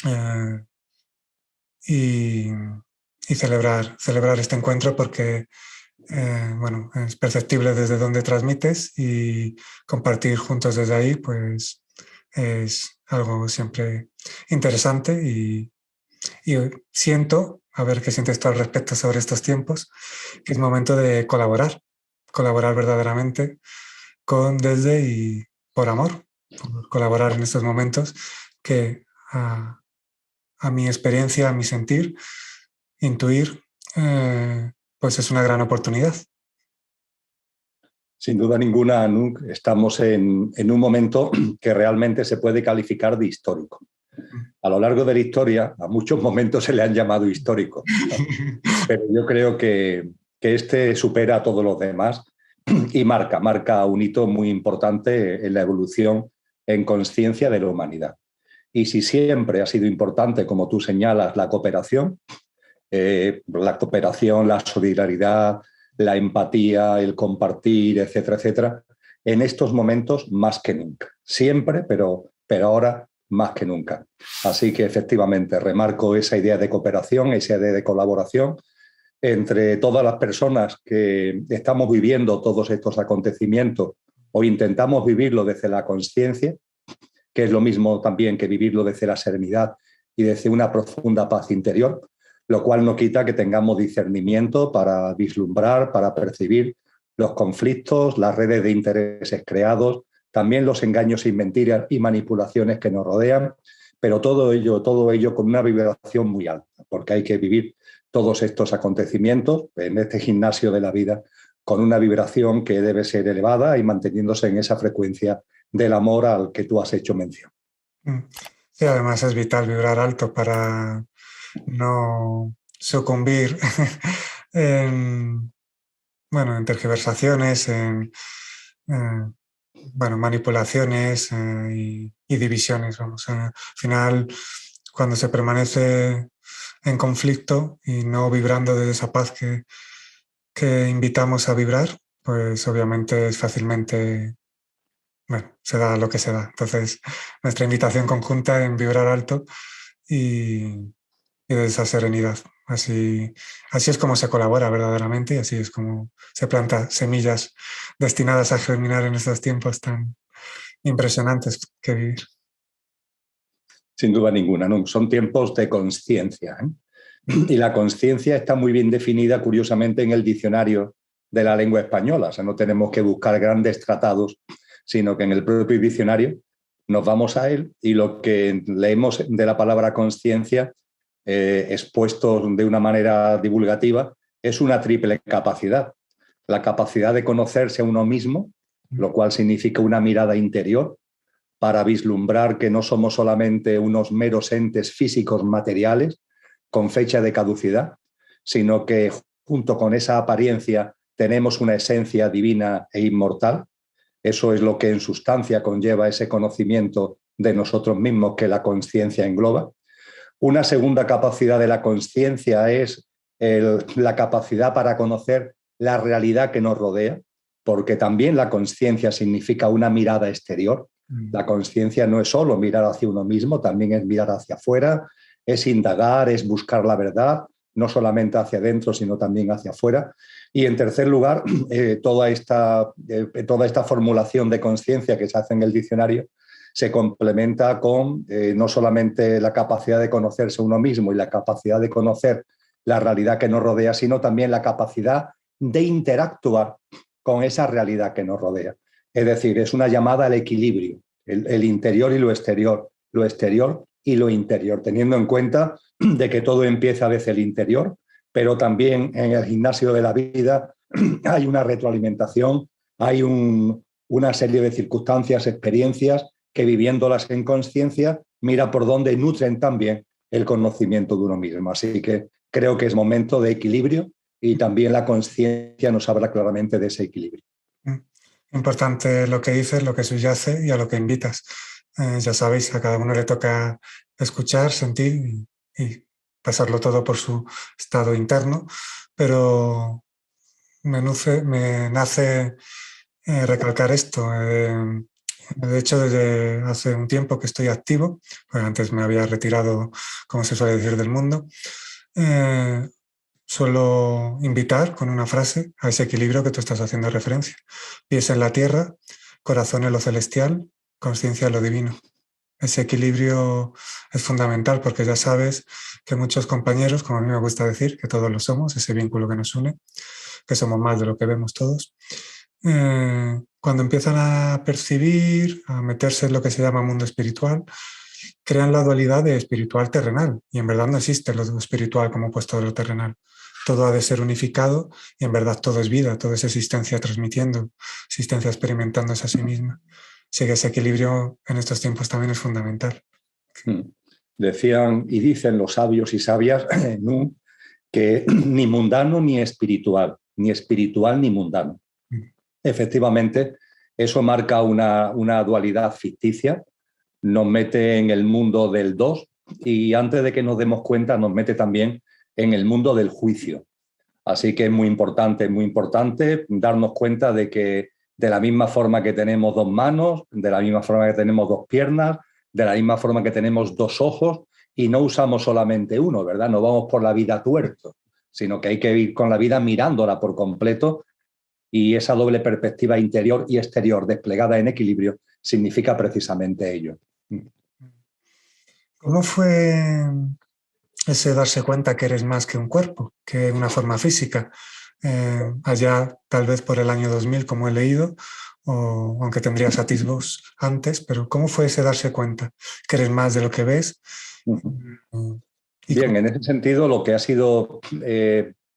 eh, y, y celebrar este encuentro porque bueno, es perceptible desde donde transmites y compartir juntos desde ahí, pues es algo siempre interesante y siento, a ver qué sientes tú al respecto sobre estos tiempos, que es momento de colaborar verdaderamente con, desde y por amor, por colaborar en estos momentos que a mi experiencia, a mi sentir, intuir, pues es una gran oportunidad. Sin duda ninguna, Anuk, estamos en un momento que realmente se puede calificar de histórico. A lo largo de la historia, a muchos momentos se le han llamado históricos, ¿no? Pero yo creo que este supera a todos los demás y marca un hito muy importante en la evolución en conciencia de la humanidad. Y si siempre ha sido importante, como tú señalas, la cooperación, la solidaridad, la empatía, el compartir, etcétera, etcétera, en estos momentos más que nunca. Siempre, pero ahora más que nunca. Así que efectivamente remarco esa idea de cooperación, esa idea de colaboración entre todas las personas que estamos viviendo todos estos acontecimientos o intentamos vivirlo desde la conciencia, que es lo mismo también que vivirlo desde la serenidad y desde una profunda paz interior, lo cual no quita que tengamos discernimiento para vislumbrar, para percibir los conflictos, las redes de intereses creados, también los engaños y mentiras y manipulaciones que nos rodean, pero todo ello con una vibración muy alta, porque hay que vivir todos estos acontecimientos en este gimnasio de la vida con una vibración que debe ser elevada y manteniéndose en esa frecuencia del amor al que tú has hecho mención. Sí, además es vital vibrar alto para no sucumbir en, bueno, en tergiversaciones, bueno, manipulaciones y divisiones. Vamos. Al final, cuando se permanece en conflicto y no vibrando desde esa paz que invitamos a vibrar, pues obviamente es fácilmente, bueno, se da lo que se da. Entonces, nuestra invitación conjunta en vibrar alto y de esa serenidad. Así es como se colabora verdaderamente y así es como se planta semillas destinadas a germinar en estos tiempos tan impresionantes que vivir. Sin duda ninguna, no. Son tiempos de conciencia, ¿eh? Y la conciencia está muy bien definida, curiosamente, en el diccionario de la lengua española. O sea, no tenemos que buscar grandes tratados, sino que en el propio diccionario nos vamos a él y lo que leemos de la palabra conciencia, expuesto de una manera divulgativa, es una triple capacidad. La capacidad de conocerse a uno mismo, lo cual significa una mirada interior, para vislumbrar que no somos solamente unos meros entes físicos materiales con fecha de caducidad, sino que junto con esa apariencia tenemos una esencia divina e inmortal. Eso es lo que en sustancia conlleva ese conocimiento de nosotros mismos que la conciencia engloba. Una segunda capacidad de la conciencia es la capacidad para conocer la realidad que nos rodea, porque también la conciencia significa una mirada exterior. La conciencia no es solo mirar hacia uno mismo, también es mirar hacia afuera, es indagar, es buscar la verdad, no solamente hacia adentro, sino también hacia afuera. Y en tercer lugar, toda esta formulación de conciencia que se hace en el diccionario se complementa con no solamente la capacidad de conocerse uno mismo y la capacidad de conocer la realidad que nos rodea, sino también la capacidad de interactuar con esa realidad que nos rodea. Es decir, es una llamada al equilibrio, el interior y lo exterior y lo interior, teniendo en cuenta de que todo empieza desde el interior, pero también en el gimnasio de la vida hay una retroalimentación, hay una serie de circunstancias, experiencias que viviéndolas en conciencia, mira por dónde nutren también el conocimiento de uno mismo. Así que creo que es momento de equilibrio y también la conciencia nos habla claramente de ese equilibrio. Importante lo que dices, lo que subyace y a lo que invitas. Ya sabéis, a cada uno le toca escuchar, sentir y pasarlo todo por su estado interno, pero me nace recalcar esto. De hecho, desde hace un tiempo que estoy activo, pues antes me había retirado, como se suele decir, del mundo, eh, suelo invitar con una frase a ese equilibrio que tú estás haciendo referencia. Pies en la tierra, corazón en lo celestial, conciencia en lo divino. Ese equilibrio es fundamental porque ya sabes que muchos compañeros, como a mí me gusta decir, que todos lo somos, ese vínculo que nos une, que somos más de lo que vemos todos, cuando empiezan a percibir, a meterse en lo que se llama mundo espiritual, crean la dualidad de espiritual terrenal. Y en verdad no existe lo espiritual como opuesto a lo terrenal. Todo ha de ser unificado y en verdad todo es vida, todo es existencia transmitiendo, existencia experimentándose a sí misma. Así que ese equilibrio en estos tiempos también es fundamental. Decían y dicen los sabios y sabias ¿no? que ni mundano ni espiritual ni mundano. Efectivamente, eso marca una dualidad ficticia, nos mete en el mundo del dos y antes de que nos demos cuenta nos mete también en el mundo del juicio. Así que es muy importante darnos cuenta de que de la misma forma que tenemos dos manos, de la misma forma que tenemos dos piernas, de la misma forma que tenemos dos ojos y no usamos solamente uno, ¿verdad? No vamos por la vida tuerto, sino que hay que ir con la vida mirándola por completo y esa doble perspectiva interior y exterior desplegada en equilibrio significa precisamente ello. ¿Cómo fue ese darse cuenta que eres más que un cuerpo, que una forma física? Allá tal vez por el año 2000, como he leído, o aunque tendrías atisbos antes, pero ¿cómo fue ese darse cuenta que eres más de lo que ves? Bien, en ese sentido, lo que ha sido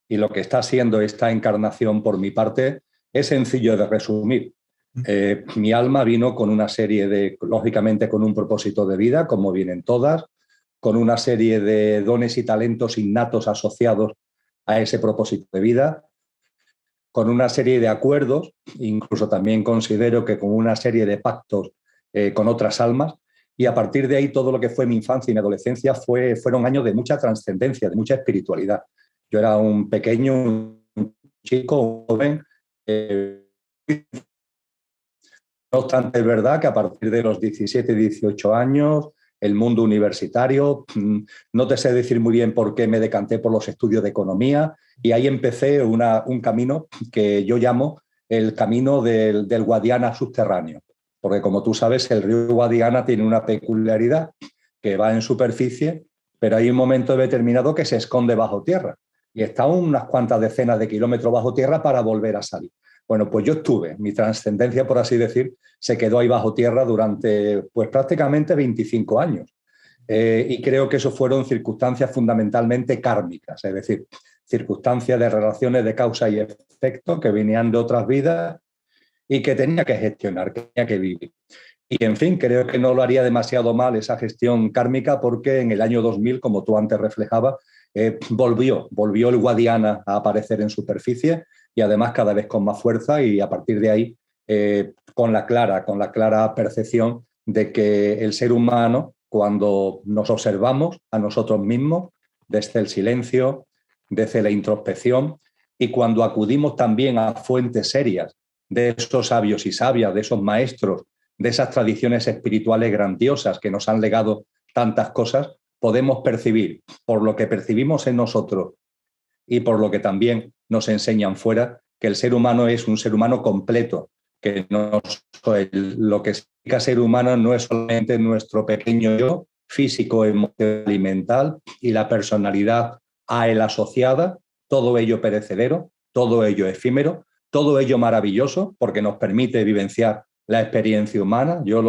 y lo que está siendo esta encarnación por mi parte es sencillo de resumir. Mi alma vino con una serie de, lógicamente, con un propósito de vida, como vienen todas, con una serie de dones y talentos innatos asociados a ese propósito de vida, con una serie de acuerdos, incluso también considero que con una serie de pactos con otras almas, y a partir de ahí todo lo que fue mi infancia y mi adolescencia fueron años de mucha trascendencia, de mucha espiritualidad. Yo era un pequeño, un chico, un joven. No obstante, es verdad que a partir de los 17, 18 años, el mundo universitario, no te sé decir muy bien por qué me decanté por los estudios de economía y ahí empecé un camino que yo llamo el camino del Guadiana subterráneo. Porque como tú sabes, el río Guadiana tiene una peculiaridad que va en superficie, pero hay un momento determinado que se esconde bajo tierra y está unas cuantas decenas de kilómetros bajo tierra para volver a salir. Bueno, pues yo estuve, mi trascendencia, por así decir, se quedó ahí bajo tierra durante pues prácticamente 25 años. Y creo que eso fueron circunstancias fundamentalmente kármicas, es decir, circunstancias de relaciones de causa y efecto que venían de otras vidas y que tenía que gestionar, que tenía que vivir. Y en fin, creo que no lo haría demasiado mal esa gestión kármica porque en el año 2000, como tú antes reflejabas, volvió el Guadiana a aparecer en superficie y además cada vez con más fuerza y a partir de ahí con la clara percepción de que el ser humano, cuando nos observamos a nosotros mismos, desde el silencio, desde la introspección y cuando acudimos también a fuentes serias de esos sabios y sabias, de esos maestros, de esas tradiciones espirituales grandiosas que nos han legado tantas cosas, podemos percibir por lo que percibimos en nosotros y por lo que también nos enseñan fuera, que el ser humano es un ser humano completo, que lo que significa ser humano no es solamente nuestro pequeño yo, físico, emocional y mental, y la personalidad a él asociada, todo ello perecedero, todo ello efímero, todo ello maravilloso, porque nos permite vivenciar la experiencia humana. Yo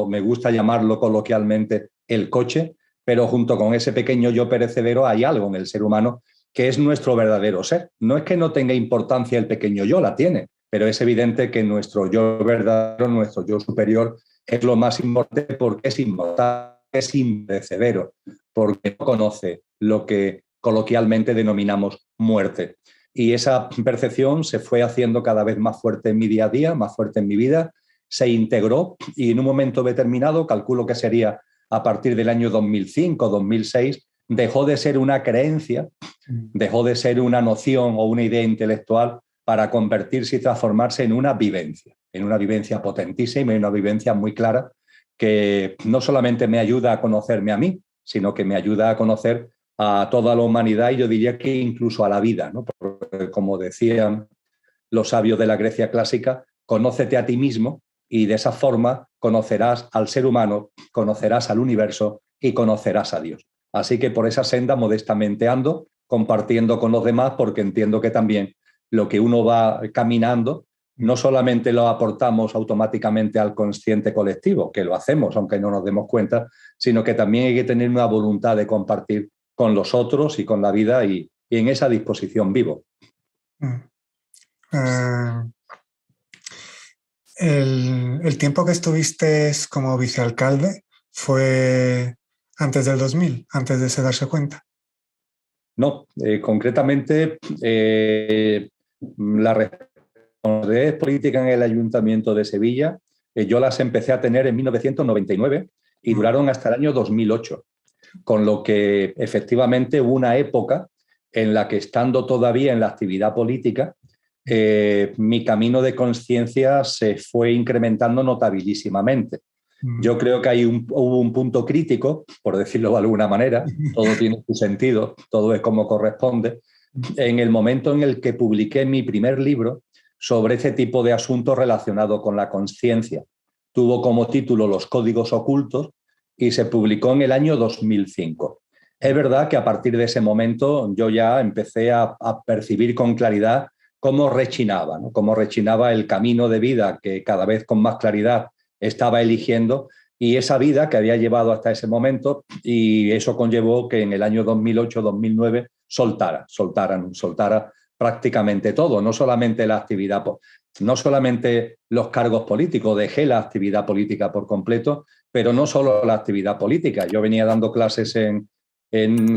me gusta llamarlo coloquialmente el coche, pero junto con ese pequeño yo perecedero hay algo en el ser humano que es nuestro verdadero ser. No es que no tenga importancia el pequeño yo, la tiene, pero es evidente que nuestro yo verdadero, nuestro yo superior, es lo más importante porque es inmortal, es imperecedero, porque no conoce lo que coloquialmente denominamos muerte. Y esa percepción se fue haciendo cada vez más fuerte en mi día a día, más fuerte en mi vida, se integró y en un momento determinado, calculo que sería a partir del año 2005, 2006, dejó de ser una creencia, dejó de ser una noción o una idea intelectual para convertirse y transformarse en una vivencia. en una vivencia potentísima y una vivencia muy clara que no solamente me ayuda a conocerme a mí, sino que me ayuda a conocer a toda la humanidad y yo diría que incluso a la vida, ¿no? Porque, como decían los sabios de la Grecia clásica, conócete a ti mismo y de esa forma conocerás al ser humano, conocerás al universo y conocerás a Dios. Así que por esa senda modestamente ando, compartiendo con los demás, porque entiendo que también lo que uno va caminando no solamente lo aportamos automáticamente al consciente colectivo, que lo hacemos aunque no nos demos cuenta, sino que también hay que tener una voluntad de compartir con los otros y con la vida y en esa disposición vivo. El tiempo que estuviste como vicealcalde fue antes del 2000, antes de se darse cuenta. No, concretamente la responsabilidad política en el Ayuntamiento de Sevilla, yo las empecé a tener en 1999 y duraron hasta el año 2008, con lo que efectivamente hubo una época en la que, estando todavía en la actividad política, mi camino de conciencia se fue incrementando notabilísimamente. Yo creo que hubo un punto crítico, por decirlo de alguna manera, todo tiene su sentido, todo es como corresponde, en el momento en el que publiqué mi primer libro sobre ese tipo de asuntos relacionados con la conciencia. Tuvo como título Los códigos ocultos y se publicó en el año 2005. Es verdad que a partir de ese momento yo ya empecé a percibir con claridad cómo rechinaba, ¿no? Cómo rechinaba el camino de vida que cada vez con más claridad estaba eligiendo y esa vida que había llevado hasta ese momento, y eso conllevó que en el año 2008-2009 soltara prácticamente todo, no solamente la actividad, no solamente los cargos políticos, dejé la actividad política por completo, pero no solo la actividad política. Yo venía dando clases en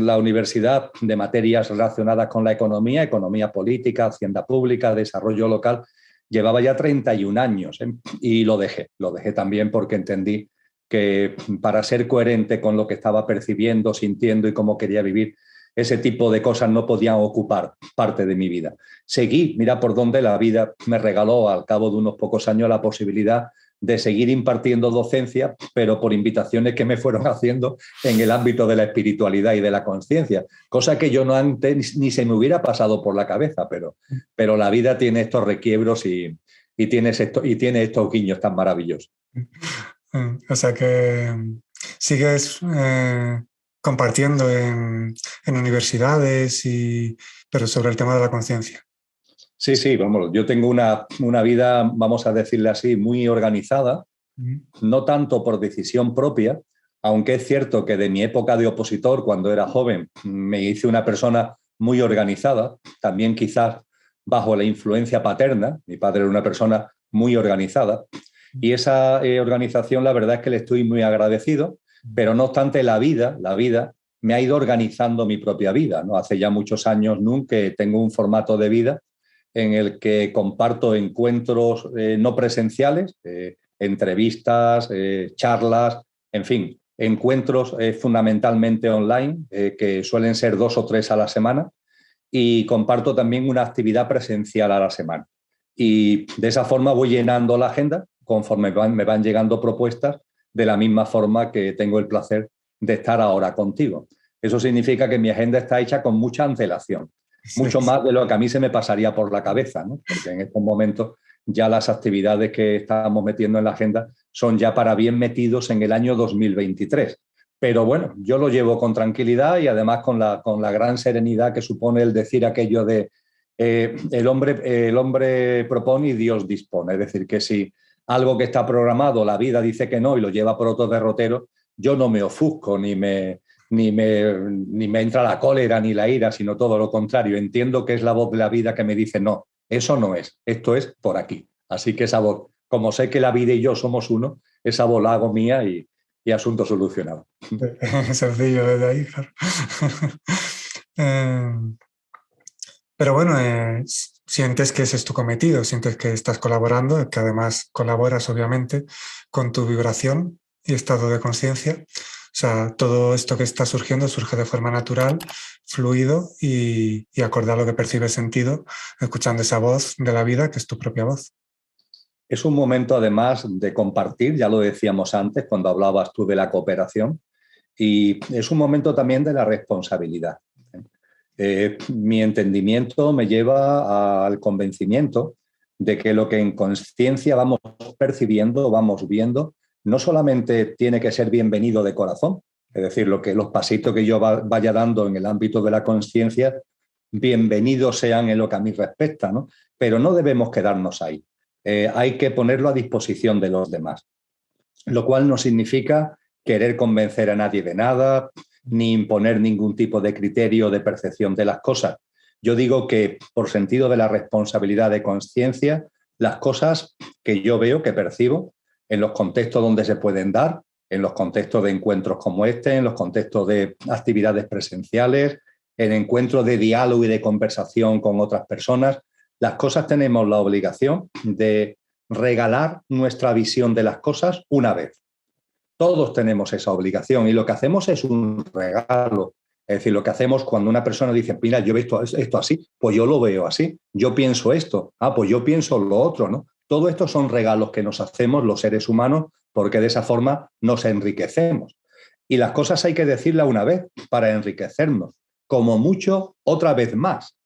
la universidad de materias relacionadas con la economía política, hacienda pública, desarrollo local. Llevaba ya 31 años y lo dejé también porque entendí que para ser coherente con lo que estaba percibiendo, sintiendo y cómo quería vivir, ese tipo de cosas no podían ocupar parte de mi vida. Seguí, mira por dónde la vida me regaló al cabo de unos pocos años la posibilidad de seguir impartiendo docencia, pero por invitaciones que me fueron haciendo en el ámbito de la espiritualidad y de la conciencia, cosa que yo no antes ni se me hubiera pasado por la cabeza, pero la vida tiene estos requiebros y tiene estos guiños tan maravillosos. O sea que sigues compartiendo en universidades, pero sobre el tema de la conciencia. Sí, vamos, yo tengo una vida, vamos a decirle así, muy organizada, no tanto por decisión propia, aunque es cierto que de mi época de opositor, cuando era joven, me hice una persona muy organizada, también quizás bajo la influencia paterna. Mi padre era una persona muy organizada y esa organización, la verdad es que le estoy muy agradecido, pero no obstante la vida me ha ido organizando mi propia vida, ¿no? Hace ya muchos años que tengo un formato de vida en el que comparto encuentros no presenciales, entrevistas, charlas, en fin, encuentros fundamentalmente online, que suelen ser 2 o 3 a la semana, y comparto también una actividad presencial a la semana. Y de esa forma voy llenando la agenda conforme me van llegando propuestas, de la misma forma que tengo el placer de estar ahora contigo. Eso significa que mi agenda está hecha con mucha antelación. Mucho más de lo que a mí se me pasaría por la cabeza, ¿no? Porque en estos momentos ya las actividades que estamos metiendo en la agenda son ya para bien metidos en el año 2023. Pero bueno, yo lo llevo con tranquilidad y además con la gran serenidad que supone el decir aquello de el hombre propone y Dios dispone. Es decir, que si algo que está programado, la vida dice que no y lo lleva por otro derrotero, yo no me ofusco ni me entra la cólera ni la ira, sino todo lo contrario. Entiendo que es la voz de la vida que me dice, no, eso no es, esto es por aquí. Así que esa voz, como sé que la vida y yo somos uno, esa voz la hago mía y asunto solucionado. Sencillo desde ahí, claro. Pero bueno, sientes que ese es tu cometido, sientes que estás colaborando, que además colaboras obviamente con tu vibración y estado de conciencia. O sea, todo esto que está surgiendo surge de forma natural, fluido y acorde a lo que percibes sentido, escuchando esa voz de la vida que es tu propia voz. Es un momento además de compartir, ya lo decíamos antes cuando hablabas tú de la cooperación, y es un momento también de la responsabilidad. Mi entendimiento me lleva al convencimiento de que lo que en conciencia vamos percibiendo, vamos viendo, no solamente tiene que ser bienvenido de corazón, es decir, los pasitos que yo vaya dando en el ámbito de la conciencia, bienvenidos sean en lo que a mí respecta, ¿no? Pero no debemos quedarnos ahí. Hay que ponerlo a disposición de los demás, lo cual no significa querer convencer a nadie de nada, ni imponer ningún tipo de criterio de percepción de las cosas. Yo digo que por sentido de la responsabilidad de conciencia, las cosas que yo veo, que percibo, en los contextos donde se pueden dar, en los contextos de encuentros como este, en los contextos de actividades presenciales, en encuentros de diálogo y de conversación con otras personas, las cosas tenemos la obligación de regalar nuestra visión de las cosas una vez. Todos tenemos esa obligación y lo que hacemos es un regalo. Es decir, lo que hacemos cuando una persona dice, mira, yo veo esto así, pues yo lo veo así. Yo pienso esto, pues yo pienso lo otro, ¿no? Todo esto son regalos que nos hacemos los seres humanos porque de esa forma nos enriquecemos. Y las cosas hay que decirlas una vez para enriquecernos. Como mucho, otra vez más.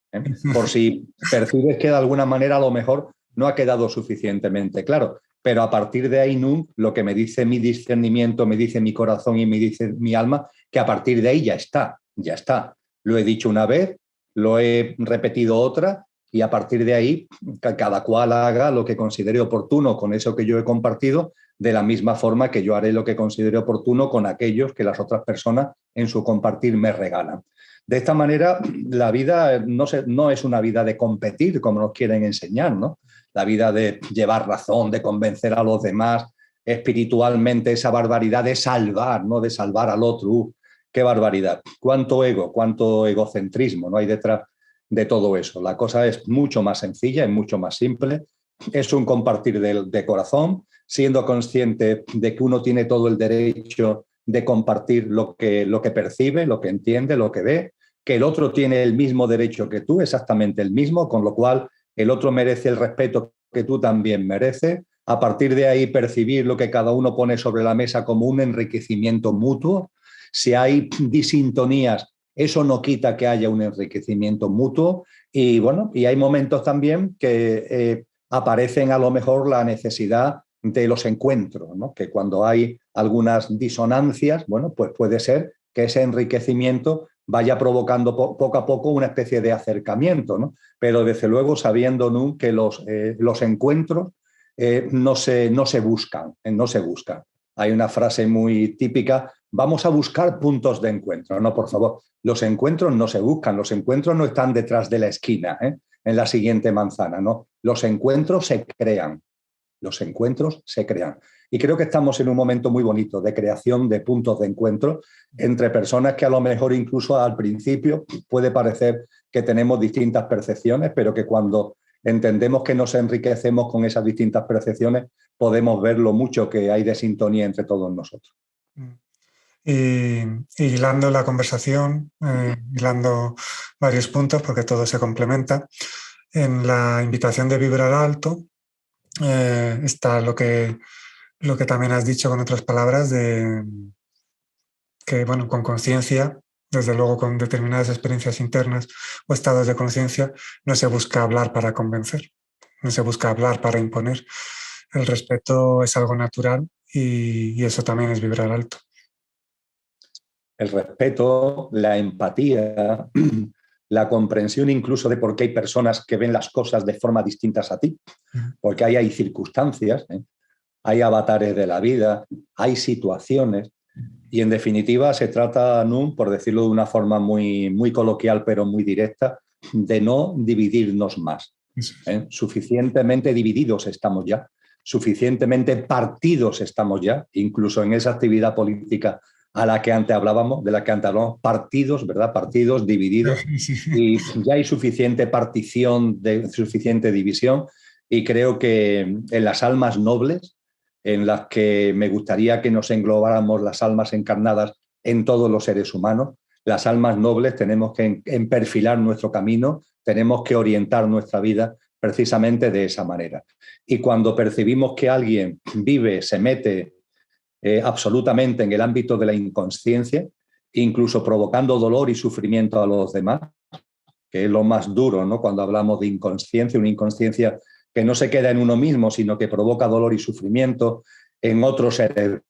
Por si percibes que de alguna manera a lo mejor no ha quedado suficientemente claro. Pero a partir de ahí, lo que me dice mi discernimiento, me dice mi corazón y me dice mi alma, que a partir de ahí ya está. Lo he dicho una vez, lo he repetido otra y a partir de ahí cada cual haga lo que considere oportuno con eso que yo he compartido, de la misma forma que yo haré lo que considere oportuno con aquellos que las otras personas en su compartir me regalan. De esta manera, la vida no es una vida de competir, como nos quieren enseñar, ¿no? La vida de llevar razón, de convencer a los demás, espiritualmente esa barbaridad de salvar, ¿no? De salvar al otro. ¡Qué barbaridad! Cuánto ego, cuánto egocentrismo no hay detrás de todo eso. La cosa es mucho más sencilla, es mucho más simple. Es un compartir de corazón, siendo consciente de que uno tiene todo el derecho de compartir lo que percibe, lo que entiende, lo que ve, que el otro tiene el mismo derecho que tú, exactamente el mismo, con lo cual el otro merece el respeto que tú también mereces. A partir de ahí, percibir lo que cada uno pone sobre la mesa como un enriquecimiento mutuo. Si hay disintonías, eso no quita que haya un enriquecimiento mutuo. Y bueno, y hay momentos también que aparecen a lo mejor la necesidad de los encuentros, ¿no? Que cuando hay algunas disonancias, bueno, pues puede ser que ese enriquecimiento vaya provocando poco a poco una especie de acercamiento, ¿no? Pero desde luego sabiendo, ¿no?, que los encuentros no se buscan, no se buscan. Hay una frase muy típica, vamos a buscar puntos de encuentro. No, por favor, los encuentros no se buscan, los encuentros no están detrás de la esquina, en la siguiente manzana, ¿no? Los encuentros se crean. Los encuentros se crean. Y creo que estamos en un momento muy bonito de creación de puntos de encuentro entre personas que a lo mejor incluso al principio puede parecer que tenemos distintas percepciones, pero que cuando entendemos que nos enriquecemos con esas distintas percepciones, podemos ver lo mucho que hay de sintonía entre todos nosotros. Y hilando la conversación, hilando varios puntos, porque todo se complementa, en la invitación de vibrar alto está lo que también has dicho con otras palabras, de que, bueno, con conciencia, desde luego con determinadas experiencias internas o estados de conciencia, no se busca hablar para convencer, no se busca hablar para imponer. El respeto es algo natural y eso también es vibrar alto. El respeto, la empatía, la comprensión incluso de por qué hay personas que ven las cosas de forma distintas a ti, porque ahí hay circunstancias, hay avatares de la vida, hay situaciones, y en definitiva se trata, ¿no?, por decirlo de una forma muy, muy coloquial pero muy directa, de no dividirnos más. Suficientemente divididos estamos ya, suficientemente partidos estamos ya, incluso en esa actividad política a la que antes hablábamos, de la que antes hablábamos, partidos, ¿verdad? Partidos divididos, y ya hay suficiente partición, suficiente división, y creo que en las almas nobles, en las que me gustaría que nos englobáramos las almas encarnadas en todos los seres humanos, las almas nobles tenemos que perfilar nuestro camino, tenemos que orientar nuestra vida precisamente de esa manera. Y cuando percibimos que alguien vive, se mete absolutamente en el ámbito de la inconsciencia, incluso provocando dolor y sufrimiento a los demás, que es lo más duro, ¿no? Cuando hablamos de inconsciencia, una inconsciencia que no se queda en uno mismo, sino que provoca dolor y sufrimiento en otros seres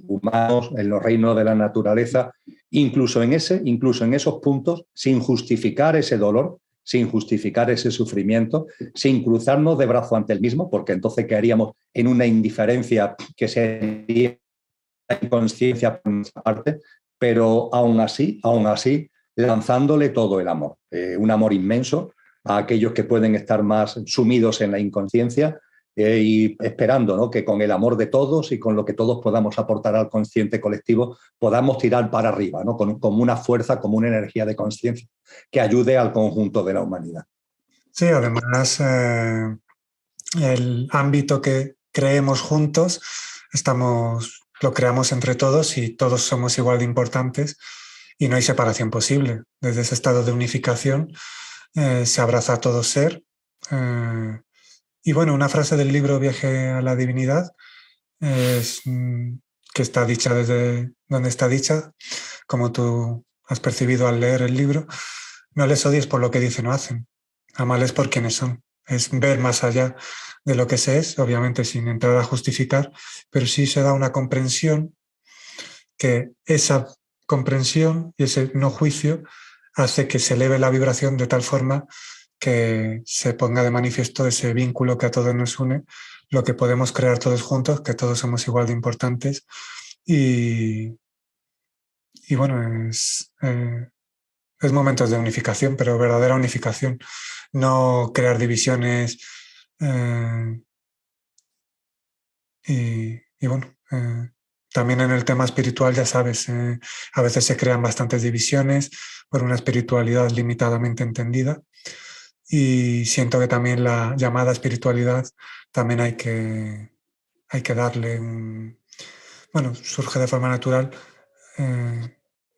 humanos, en los reinos de la naturaleza, incluso en esos puntos, sin justificar ese dolor, sin justificar ese sufrimiento, sin cruzarnos de brazo ante el mismo, porque entonces quedaríamos en una indiferencia que sería inconsciencia por nuestra parte, pero aún así, lanzándole todo el amor, un amor inmenso a aquellos que pueden estar más sumidos en la inconsciencia y esperando, ¿no?, que con el amor de todos y con lo que todos podamos aportar al consciente colectivo podamos tirar para arriba, ¿no?, como una fuerza, como una energía de conciencia que ayude al conjunto de la humanidad. Sí, además, el ámbito que creemos juntos, lo creamos entre todos y todos somos igual de importantes y no hay separación posible. Desde ese estado de unificación se abraza a todo ser. Y bueno, una frase del libro Viaje a la Divinidad es que está dicha desde donde está dicha, como tú has percibido al leer el libro: no les odies por lo que dicen o hacen, amales por quienes son. Es ver más allá de lo que se es, obviamente sin entrar a justificar, pero sí se da una comprensión, que esa comprensión y ese no juicio hace que se eleve la vibración de tal forma que se ponga de manifiesto ese vínculo que a todos nos une, lo que podemos crear todos juntos, que todos somos igual de importantes. Y bueno, es momentos de unificación, pero verdadera unificación, no crear divisiones. Y bueno, también en el tema espiritual, ya sabes, a veces se crean bastantes divisiones por una espiritualidad limitadamente entendida, y siento que también la llamada espiritualidad también hay que darle bueno, surge de forma natural,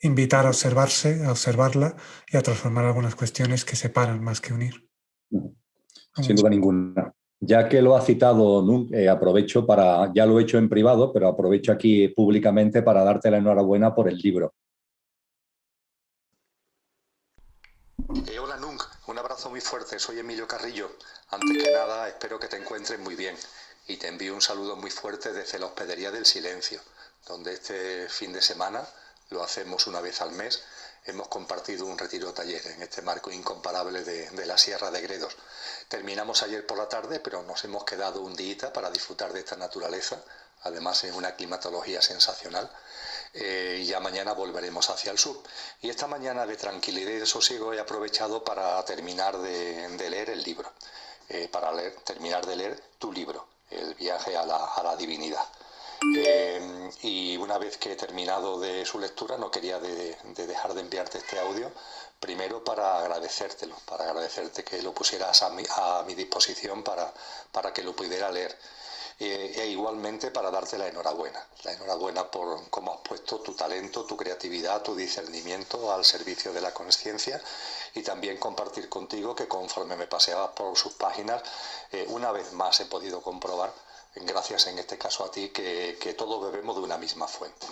invitar a observarse, a observarla y a transformar algunas cuestiones que separan más que unir. Sin duda ninguna. Ya que lo ha citado, aprovecho ya lo he hecho en privado, pero aprovecho aquí públicamente para darte la enhorabuena por el libro. Hola Nung, un abrazo muy fuerte, soy Emilio Carrillo. Antes que nada, espero que te encuentres muy bien y te envío un saludo muy fuerte desde la Hospedería del Silencio, donde este fin de semana, lo hacemos una vez al mes, hemos compartido un retiro taller en este marco incomparable de la Sierra de Gredos. Terminamos ayer por la tarde, pero nos hemos quedado un día para disfrutar de esta naturaleza, además en una climatología sensacional. Y ya mañana volveremos hacia el sur. Y esta mañana de tranquilidad y de sosiego he aprovechado para terminar de leer el libro, terminar de leer tu libro, El viaje a la divinidad. Y una vez que he terminado de su lectura, no quería de dejar de enviarte este audio, primero para agradecerte que lo pusieras a mi disposición para que lo pudiera leer. E igualmente para darte la enhorabuena por cómo has puesto tu talento, tu creatividad, tu discernimiento al servicio de la conciencia, y también compartir contigo que conforme me paseabas por sus páginas, una vez más he podido comprobar, gracias en este caso a ti, que todos bebemos de una misma fuente.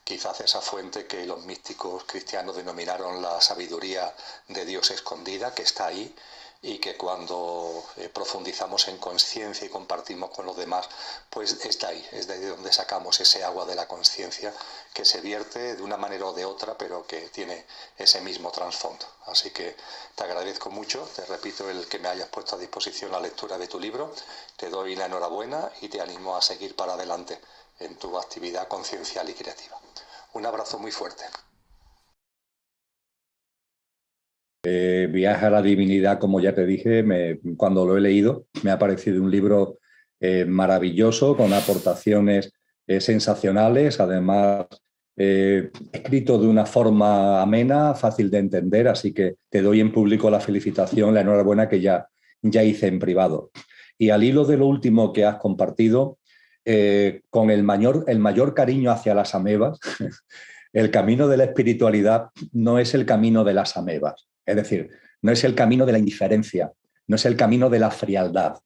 Quizás esa fuente que los místicos cristianos denominaron la sabiduría de Dios escondida, que está ahí, y que cuando profundizamos en conciencia y compartimos con los demás, pues está ahí, es de ahí donde sacamos ese agua de la conciencia que se vierte de una manera o de otra, pero que tiene ese mismo trasfondo. Así que te agradezco mucho, te repito, el que me hayas puesto a disposición la lectura de tu libro, te doy la enhorabuena y te animo a seguir para adelante en tu actividad conciencial y creativa. Un abrazo muy fuerte. Viaje a la Divinidad, como ya te dije, cuando lo he leído, me ha parecido un libro maravilloso, con aportaciones sensacionales, además escrito de una forma amena, fácil de entender, así que te doy en público la felicitación, la enhorabuena que ya hice en privado. Y al hilo de lo último que has compartido, con el mayor cariño hacia las amebas, el camino de la espiritualidad no es el camino de las amebas. Es decir, no es el camino de la indiferencia, no es el camino de la frialdad,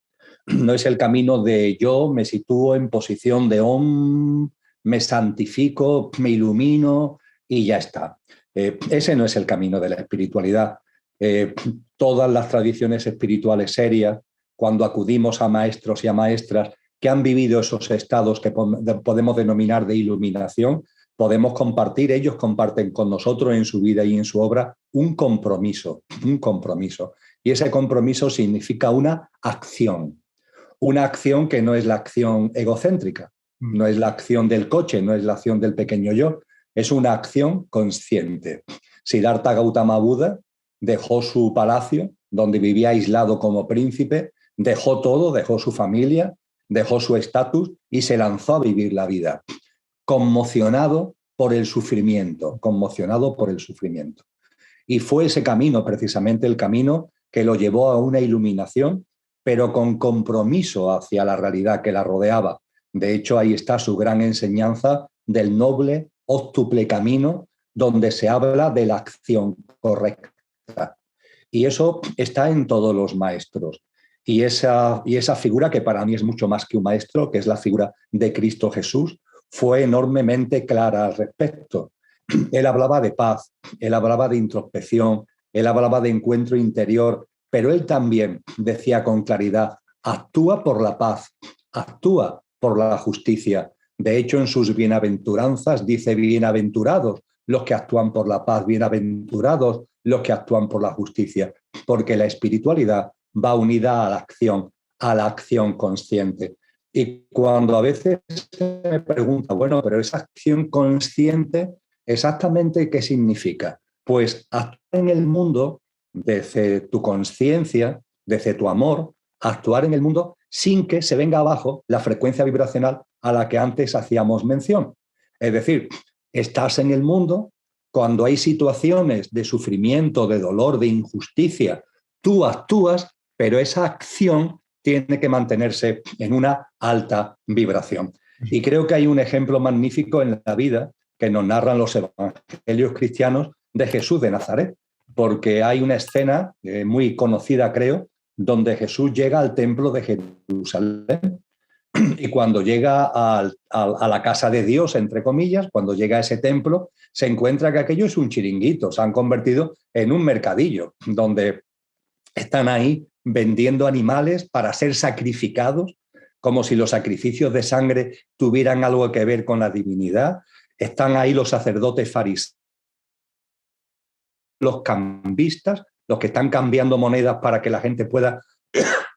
no es el camino de yo me sitúo en posición de om, me santifico, me ilumino y ya está. Ese no es el camino de la espiritualidad. Todas las tradiciones espirituales serias, cuando acudimos a maestros y a maestras que han vivido esos estados que podemos denominar de iluminación, podemos compartir, ellos comparten con nosotros en su vida y en su obra un compromiso. Y ese compromiso significa una acción que no es la acción egocéntrica, no es la acción del coche, no es la acción del pequeño yo, es una acción consciente. Siddhartha Gautama Buda dejó su palacio, donde vivía aislado como príncipe, dejó todo, dejó su familia, dejó su estatus y se lanzó a vivir la vida, conmocionado por el sufrimiento. Y fue ese camino, precisamente el camino que lo llevó a una iluminación, pero con compromiso hacia la realidad que la rodeaba. De hecho, ahí está su gran enseñanza del noble óctuple camino, donde se habla de la acción correcta. Y eso está en todos los maestros. Y esa figura, que para mí es mucho más que un maestro, que es la figura de Cristo Jesús, fue enormemente clara al respecto. Él hablaba de paz, él hablaba de introspección, él hablaba de encuentro interior, pero él también decía con claridad, actúa por la paz, actúa por la justicia. De hecho, en sus bienaventuranzas dice, bienaventurados los que actúan por la paz, bienaventurados los que actúan por la justicia, porque la espiritualidad va unida a la acción consciente. Y cuando a veces se me pregunta, bueno, pero esa acción consciente, ¿exactamente qué significa? Pues actuar en el mundo desde tu conciencia, desde tu amor, actuar en el mundo sin que se venga abajo la frecuencia vibracional a la que antes hacíamos mención. Es decir, estás en el mundo cuando hay situaciones de sufrimiento, de dolor, de injusticia, tú actúas, pero esa acción tiene que mantenerse en una alta vibración. Y creo que hay un ejemplo magnífico en la vida que nos narran los evangelios cristianos de Jesús de Nazaret, porque hay una escena muy conocida, creo, donde Jesús llega al templo de Jerusalén y cuando llega a la casa de Dios, entre comillas, cuando llega a ese templo, se encuentra que aquello es un chiringuito, se han convertido en un mercadillo, donde están ahí vendiendo animales para ser sacrificados, como si los sacrificios de sangre tuvieran algo que ver con la divinidad. Están ahí los sacerdotes fariseos, los cambistas, los que están cambiando monedas para que la gente pueda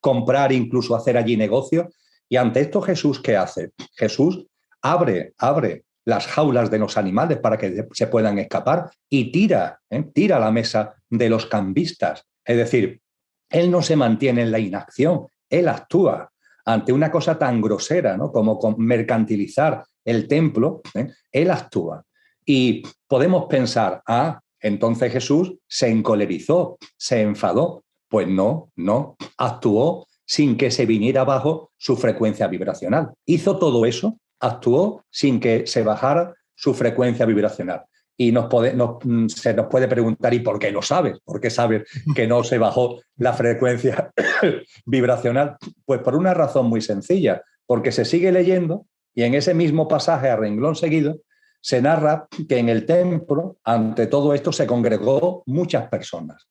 comprar e incluso hacer allí negocios. Y ante esto, ¿Jesús qué hace? Jesús abre las jaulas de los animales para que se puedan escapar y tira la mesa de los cambistas. Es decir, él no se mantiene en la inacción, él actúa ante una cosa tan grosera, ¿no?, como mercantilizar el templo, él actúa. Y podemos pensar, entonces Jesús se encolerizó, se enfadó. Pues no, actuó sin que se viniera abajo su frecuencia vibracional. Hizo todo eso, actuó sin que se bajara su frecuencia vibracional. Y se nos puede preguntar, ¿y por qué lo sabes? ¿Por qué sabes que no se bajó la frecuencia vibracional? Pues por una razón muy sencilla, porque se sigue leyendo y en ese mismo pasaje, a renglón seguido, se narra que en el templo, ante todo esto, se congregó muchas personas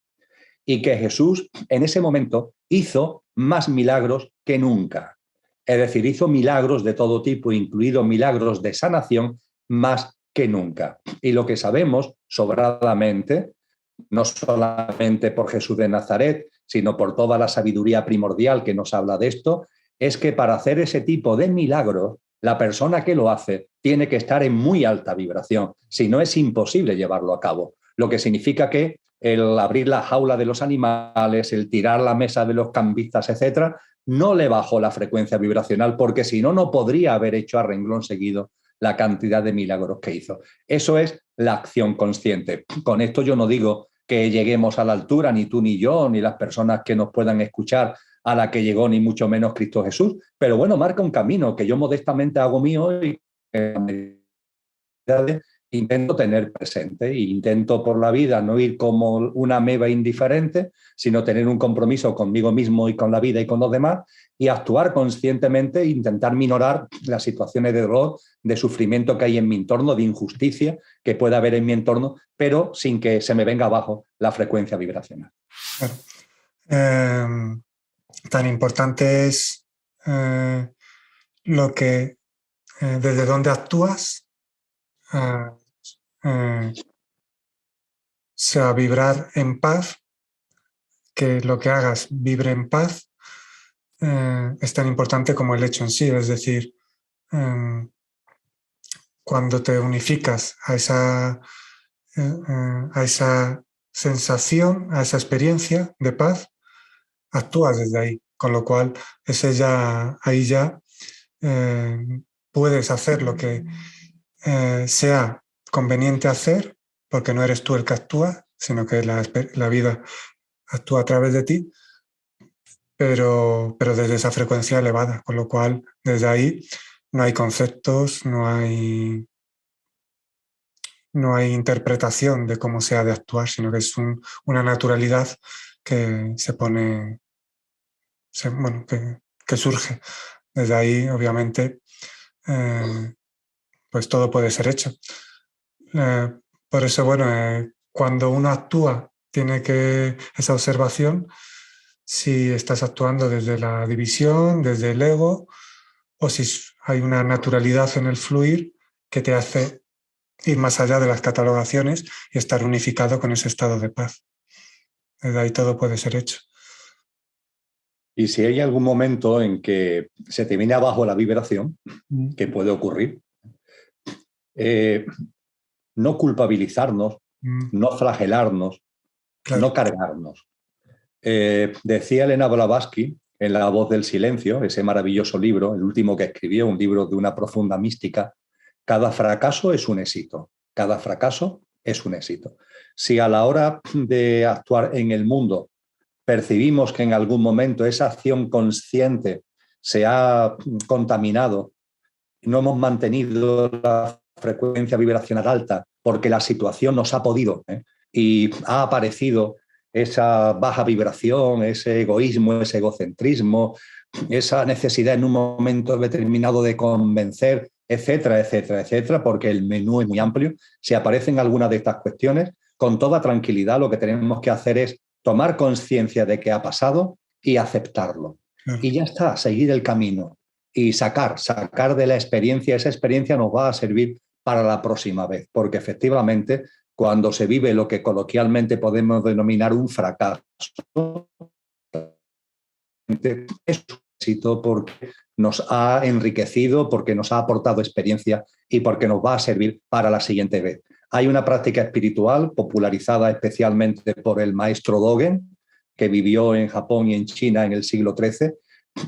y que Jesús en ese momento hizo más milagros que nunca. Es decir, hizo milagros de todo tipo, incluidos milagros de sanación, más que nunca. Y lo que sabemos sobradamente, no solamente por Jesús de Nazaret, sino por toda la sabiduría primordial que nos habla de esto, es que para hacer ese tipo de milagros, la persona que lo hace tiene que estar en muy alta vibración, si no es imposible llevarlo a cabo. Lo que significa que el abrir la jaula de los animales, el tirar la mesa de los cambistas, etcétera, no le bajó la frecuencia vibracional, porque si no, no podría haber hecho a renglón seguido la cantidad de milagros que hizo. Eso es la acción consciente. Con esto yo no digo que lleguemos a la altura, ni tú ni yo, ni las personas que nos puedan escuchar, a la que llegó ni mucho menos Cristo Jesús, pero bueno, marca un camino que yo modestamente hago mío y intento tener presente e intento por la vida no ir como una ameba indiferente, sino tener un compromiso conmigo mismo y con la vida y con los demás y actuar conscientemente e intentar minorar las situaciones de dolor, de sufrimiento que hay en mi entorno, de injusticia que pueda haber en mi entorno, pero sin que se me venga abajo la frecuencia vibracional. Claro. Tan importante es lo que, desde dónde actúas, sea vibrar en paz, que lo que hagas vibre en paz, es tan importante como el hecho en sí. Es decir, cuando te unificas a esa sensación, a esa experiencia de paz, actúas desde ahí, con lo cual ahí ya puedes hacer lo que sea conveniente hacer, porque no eres tú el que actúa, sino que la vida actúa a través de ti, pero desde esa frecuencia elevada, con lo cual desde ahí no hay conceptos, no hay interpretación de cómo se ha de actuar, sino que es una naturalidad que se pone, que surge. Desde ahí, obviamente, pues todo puede ser hecho. Por eso, cuando uno actúa, tiene que esa observación, si estás actuando desde la división, desde el ego, o si hay una naturalidad en el fluir que te hace ir más allá de las catalogaciones y estar unificado con ese estado de paz. Desde ahí todo puede ser hecho. Y si hay algún momento en que se te viene abajo la vibración, que puede ocurrir, no culpabilizarnos, no flagelarnos, claro, no cargarnos. Decía Elena Blavatsky en La voz del silencio, ese maravilloso libro, el último que escribió, un libro de una profunda mística: cada fracaso es un éxito, cada fracaso es un éxito. Si a la hora de actuar en el mundo percibimos que en algún momento esa acción consciente se ha contaminado, no hemos mantenido la frecuencia vibracional alta porque la situación nos ha podido, y ha aparecido esa baja vibración, ese egoísmo, ese egocentrismo, esa necesidad en un momento determinado de convencer, etcétera, etcétera, etcétera, porque el menú es muy amplio. Si aparecen algunas de estas cuestiones, con toda tranquilidad lo que tenemos que hacer es tomar conciencia de que ha pasado y aceptarlo. Y ya está, seguir el camino y sacar de la experiencia. Esa experiencia nos va a servir para la próxima vez, porque efectivamente cuando se vive lo que coloquialmente podemos denominar un fracaso, es un éxito porque nos ha enriquecido, porque nos ha aportado experiencia y porque nos va a servir para la siguiente vez. Hay una práctica espiritual popularizada especialmente por el maestro Dogen, que vivió en Japón y en China en el siglo XIII,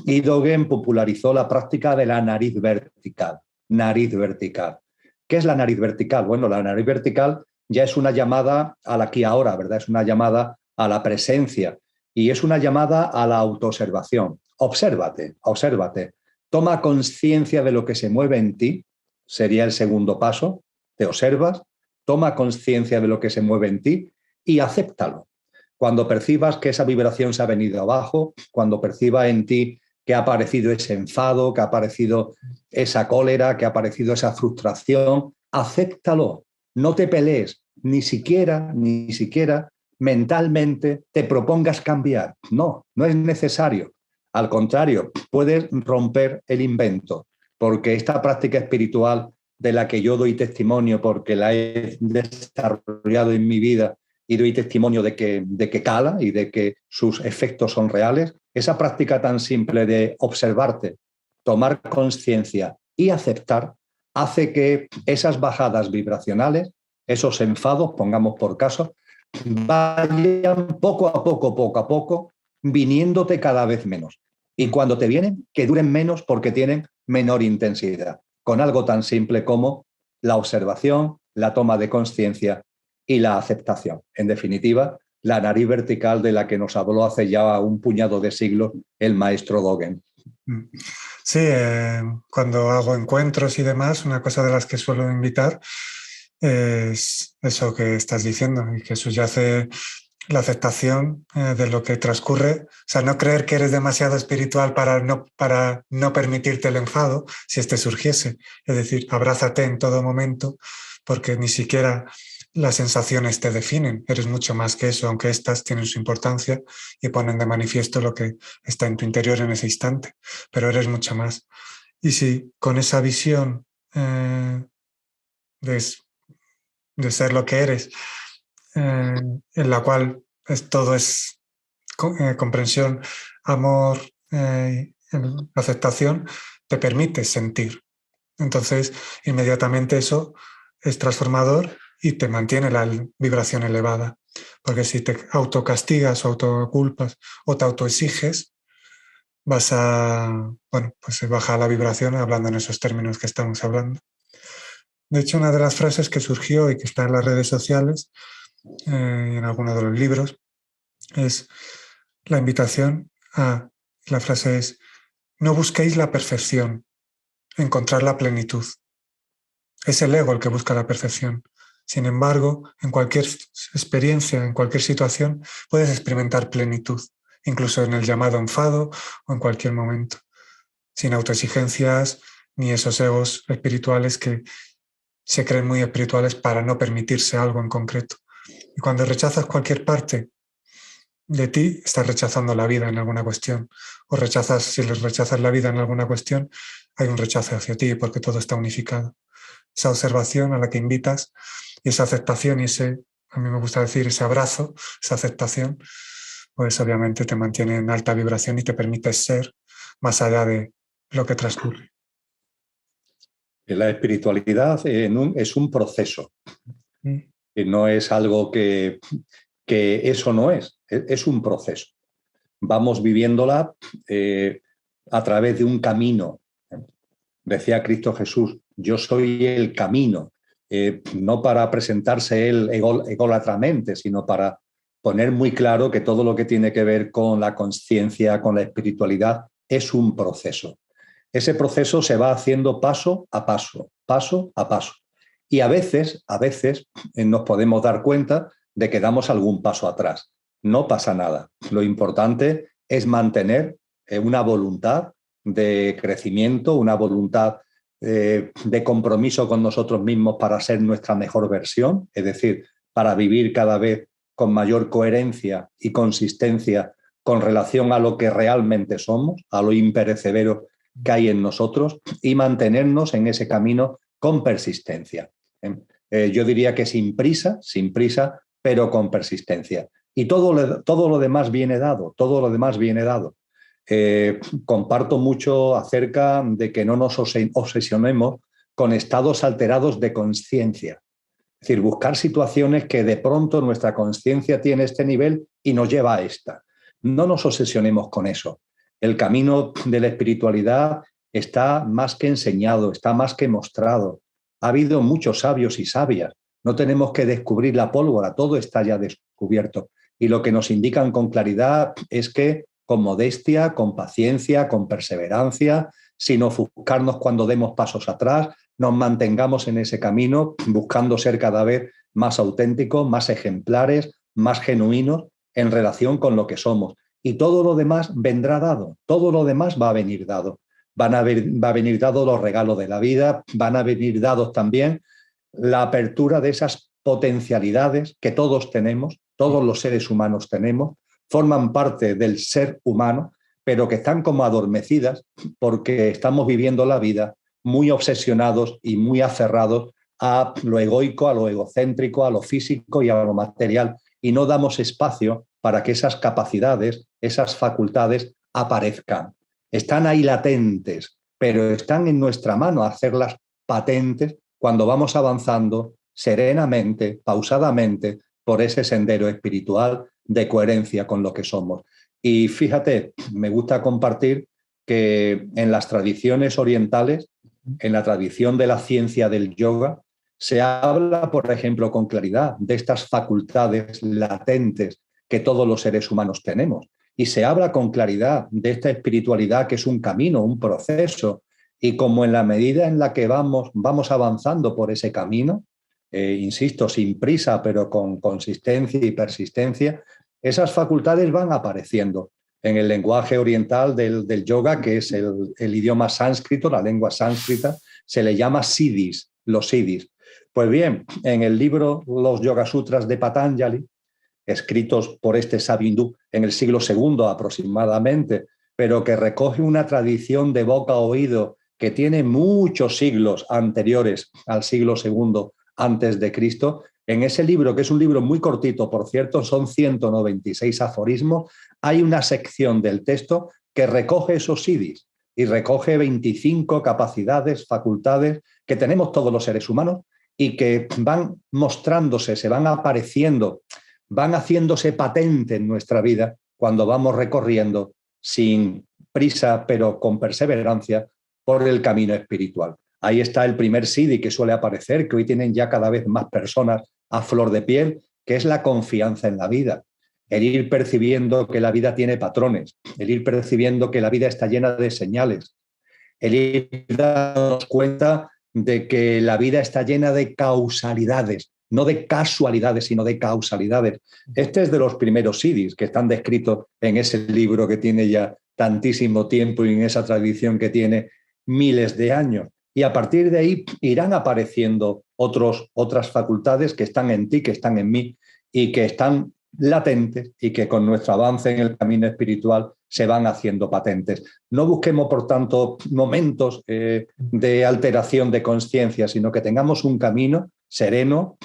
y Dogen popularizó la práctica de la nariz vertical. Nariz vertical. ¿Qué es la nariz vertical? Bueno, la nariz vertical ya es una llamada al aquí ahora, ¿verdad? Es una llamada a la presencia y es una llamada a la autoobservación. Obsérvate, obsérvate. Toma conciencia de lo que se mueve en ti, sería el segundo paso. Te observas, toma conciencia de lo que se mueve en ti y acéptalo. Cuando percibas que esa vibración se ha venido abajo, cuando perciba en ti que ha aparecido ese enfado, que ha aparecido esa cólera, que ha aparecido esa frustración, acéptalo. No te pelees, ni siquiera mentalmente te propongas cambiar. No, no es necesario. Al contrario, puedes romper el invento, porque esta práctica espiritual de la que yo doy testimonio, porque la he desarrollado en mi vida y doy testimonio de que cala y de que sus efectos son reales, esa práctica tan simple de observarte, tomar conciencia y aceptar, hace que esas bajadas vibracionales, esos enfados, pongamos por caso, vayan poco a poco, viniéndote cada vez menos. Y cuando te vienen, que duren menos porque tienen menor intensidad, con algo tan simple como la observación, la toma de conciencia y la aceptación. En definitiva, la nariz vertical de la que nos habló hace ya un puñado de siglos el maestro Dogen. Sí, cuando hago encuentros y demás, una cosa de las que suelo invitar es eso que estás diciendo, y que subyace la aceptación de lo que transcurre. O sea, no creer que eres demasiado espiritual para no permitirte el enfado si este surgiese. Es decir, abrázate en todo momento, porque ni siquiera las sensaciones te definen. Eres mucho más que eso, aunque éstas tienen su importancia y ponen de manifiesto lo que está en tu interior en ese instante. Pero eres mucho más. Y si con esa visión de ser lo que eres, en la cual todo es comprensión, amor, aceptación, te permite sentir. Entonces, inmediatamente eso es transformador y te mantiene la vibración elevada. Porque si te autocastigas o autoculpas o te autoexiges, vas a, bueno, pues se baja la vibración hablando en esos términos que estamos hablando. De hecho, una de las frases que surgió y que está en las redes sociales, en algunos de los libros, es la invitación a, la frase es, no busquéis la perfección, encontrar la plenitud. Es el ego el que busca la perfección. Sin embargo, en cualquier experiencia, en cualquier situación, puedes experimentar plenitud, incluso en el llamado enfado o en cualquier momento, sin autoexigencias ni esos egos espirituales que se creen muy espirituales para no permitirse algo en concreto. Y cuando rechazas cualquier parte de ti, estás rechazando la vida en alguna cuestión. O rechazas, si les rechazas la vida en alguna cuestión, hay un rechazo hacia ti porque todo está unificado. Esa observación a la que invitas y esa aceptación y ese, a mí me gusta decir, ese abrazo, esa aceptación, pues obviamente te mantiene en alta vibración y te permite ser más allá de lo que transcurre. La espiritualidad es un proceso, no es algo que eso no es un proceso. Vamos viviéndola a través de un camino. Decía Cristo Jesús, yo soy el camino, no para presentarse él ególatramente, sino para poner muy claro que todo lo que tiene que ver con la conciencia, con la espiritualidad, es un proceso. Ese proceso se va haciendo paso a paso, paso a paso. Y a veces nos podemos dar cuenta de que damos algún paso atrás. No pasa nada. Lo importante es mantener una voluntad de crecimiento, una voluntad de compromiso con nosotros mismos para ser nuestra mejor versión, es decir, para vivir cada vez con mayor coherencia y consistencia con relación a lo que realmente somos, a lo imperecedero que hay en nosotros, y mantenernos en ese camino con persistencia. Yo diría que sin prisa, pero con persistencia. Y todo lo demás viene dado, todo lo demás viene dado. Comparto mucho acerca de que no nos obsesionemos con estados alterados de conciencia. Es decir, buscar situaciones que de pronto nuestra conciencia tiene este nivel y nos lleva a esta. No nos obsesionemos con eso. El camino de la espiritualidad está más que enseñado, está más que mostrado. Ha habido muchos sabios y sabias. No tenemos que descubrir la pólvora, todo está ya descubierto. Y lo que nos indican con claridad es que con modestia, con paciencia, con perseverancia, sin ofuscarnos cuando demos pasos atrás, nos mantengamos en ese camino buscando ser cada vez más auténticos, más ejemplares, más genuinos en relación con lo que somos. Y todo lo demás vendrá dado, todo lo demás va a venir dado. Va a venir dado los regalos de la vida, van a venir dados también la apertura de esas potencialidades que todos tenemos, todos los seres humanos tenemos, forman parte del ser humano, pero que están como adormecidas porque estamos viviendo la vida muy obsesionados y muy aferrados a lo egoico, a lo egocéntrico, a lo físico y a lo material, y no damos espacio para que esas capacidades, esas facultades aparezcan. Están ahí latentes, pero están en nuestra mano hacerlas patentes cuando vamos avanzando serenamente, pausadamente, por ese sendero espiritual de coherencia con lo que somos. Y fíjate, me gusta compartir que en las tradiciones orientales, en la tradición de la ciencia del yoga, se habla, por ejemplo, con claridad de estas facultades latentes que todos los seres humanos tenemos. Y se habla con claridad de esta espiritualidad que es un camino, un proceso. Y como en la medida en la que vamos avanzando por ese camino, insisto, sin prisa, pero con consistencia y persistencia, esas facultades van apareciendo. En el lenguaje oriental del yoga, que es el idioma sánscrito, la lengua sánscrita, se le llama siddhis, los siddhis. Pues bien, en el libro Los Yoga Sutras de Patanjali, escritos por este sabio hindú en el siglo II aproximadamente, pero que recoge una tradición de boca a oído que tiene muchos siglos anteriores al siglo II antes de Cristo. En ese libro, que es un libro muy cortito, por cierto, son 196 aforismos, hay una sección del texto que recoge esos siddhis y recoge 25 capacidades, facultades que tenemos todos los seres humanos y que van mostrándose, se van apareciendo, van haciéndose patente en nuestra vida cuando vamos recorriendo sin prisa, pero con perseverancia, por el camino espiritual. Ahí está el primer siddhi que suele aparecer, que hoy tienen ya cada vez más personas a flor de piel, que es la confianza en la vida. El ir percibiendo que la vida tiene patrones, el ir percibiendo que la vida está llena de señales, el ir dándonos cuenta de que la vida está llena de causalidades, no de casualidades, sino de causalidades. Este es de los primeros siddhis que están descritos en ese libro que tiene ya tantísimo tiempo y en esa tradición que tiene miles de años. Y a partir de ahí irán apareciendo otras facultades que están en ti, que están en mí y que están latentes y que con nuestro avance en el camino espiritual se van haciendo patentes. No busquemos, por tanto, momentos de alteración de conciencia, sino que tengamos un camino sereno,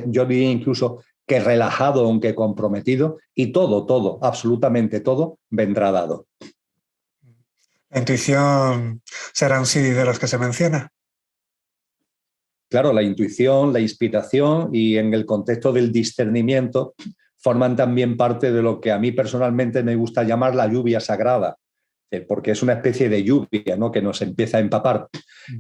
yo diría incluso que relajado, aunque comprometido, y todo, absolutamente todo, vendrá dado. ¿La intuición será un siddhi de los que se menciona? Claro, la intuición, la inspiración y en el contexto del discernimiento forman también parte de lo que a mí personalmente me gusta llamar la lluvia sagrada, porque es una especie de lluvia, ¿no?, que nos empieza a empapar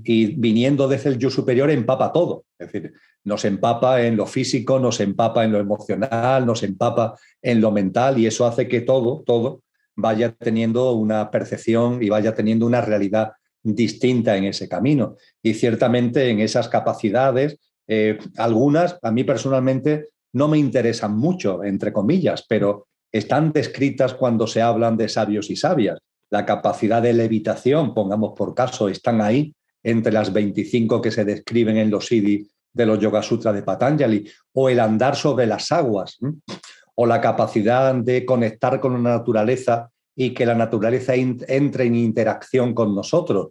y viniendo desde el yo superior empapa todo, es decir, nos empapa en lo físico, nos empapa en lo emocional, nos empapa en lo mental y eso hace que todo vaya teniendo una percepción y vaya teniendo una realidad distinta en ese camino. Y ciertamente en esas capacidades, algunas a mí personalmente no me interesan mucho, entre comillas, pero están descritas cuando se hablan de sabios y sabias. La capacidad de levitación, pongamos por caso, están ahí entre las 25 que se describen en los siddhis de los Yoga Sutras de Patanjali, o el andar sobre las aguas, o la capacidad de conectar con la naturaleza y que la naturaleza entre en interacción con nosotros,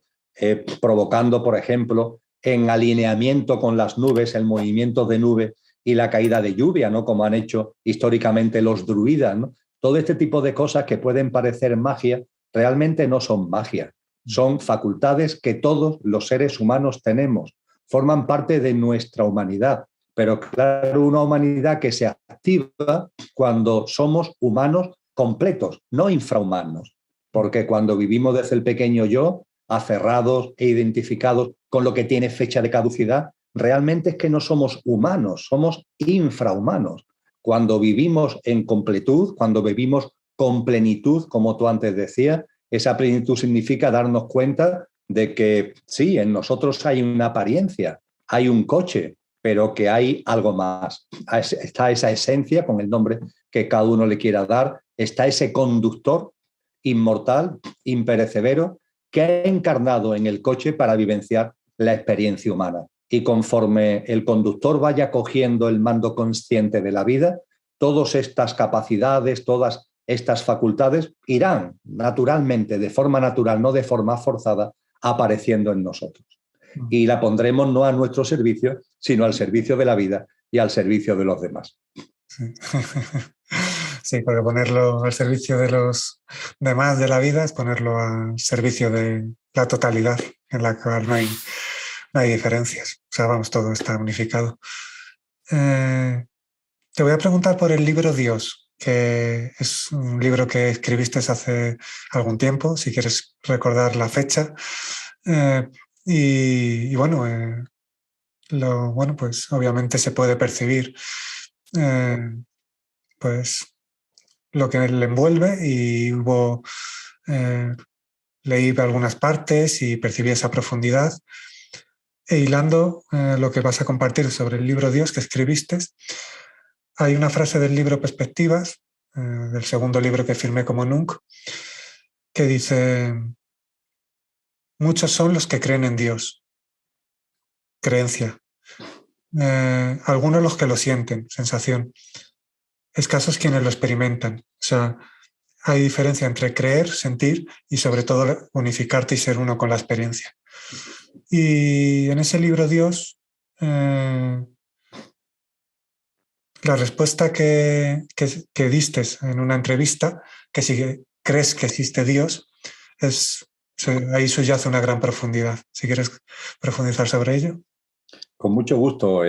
provocando, por ejemplo, en alineamiento con las nubes, el movimiento de nubes y la caída de lluvia, ¿no?, como han hecho históricamente los druidas, ¿no? Todo este tipo de cosas que pueden parecer magia, realmente no son magia, son facultades que todos los seres humanos tenemos, forman parte de nuestra humanidad, pero claro, una humanidad que se activa cuando somos humanos completos, no infrahumanos, porque cuando vivimos desde el pequeño yo, aferrados e identificados con lo que tiene fecha de caducidad, realmente es que no somos humanos, somos infrahumanos. Cuando vivimos en completud, cuando vivimos con plenitud, como tú antes decías, esa plenitud significa darnos cuenta de que sí, en nosotros hay una apariencia, hay un coche, pero que hay algo más. Está esa esencia, con el nombre que cada uno le quiera dar, está ese conductor inmortal, imperecedero, que ha encarnado en el coche para vivenciar la experiencia humana. Y conforme el conductor vaya cogiendo el mando consciente de la vida, todas estas capacidades, todas estas facultades irán naturalmente, de forma natural, no de forma forzada, apareciendo en nosotros. Y la pondremos no a nuestro servicio, sino al servicio de la vida y al servicio de los demás. Sí. Sí, porque ponerlo al servicio de los demás de la vida es ponerlo al servicio de la totalidad, en la cual no hay diferencias. O sea, vamos, todo está unificado. Te voy a preguntar por el libro Dios, que es un libro que escribiste hace algún tiempo, si quieres recordar la fecha. Bueno, pues obviamente se puede percibir pues lo que le envuelve y leí algunas partes y percibí esa profundidad. E hilando lo que vas a compartir sobre el libro Dios que escribiste, hay una frase del libro Perspectivas, del segundo libro que firmé como Nunc, que dice: muchos son los que creen en Dios, creencia. Algunos los que lo sienten, sensación. Escasos quienes lo experimentan. O sea, hay diferencia entre creer, sentir y sobre todo unificarte y ser uno con la experiencia. Y en ese libro Dios, la respuesta que diste en una entrevista, que si crees que existe Dios, ahí subyace una gran profundidad. Si quieres profundizar sobre ello. Con mucho gusto.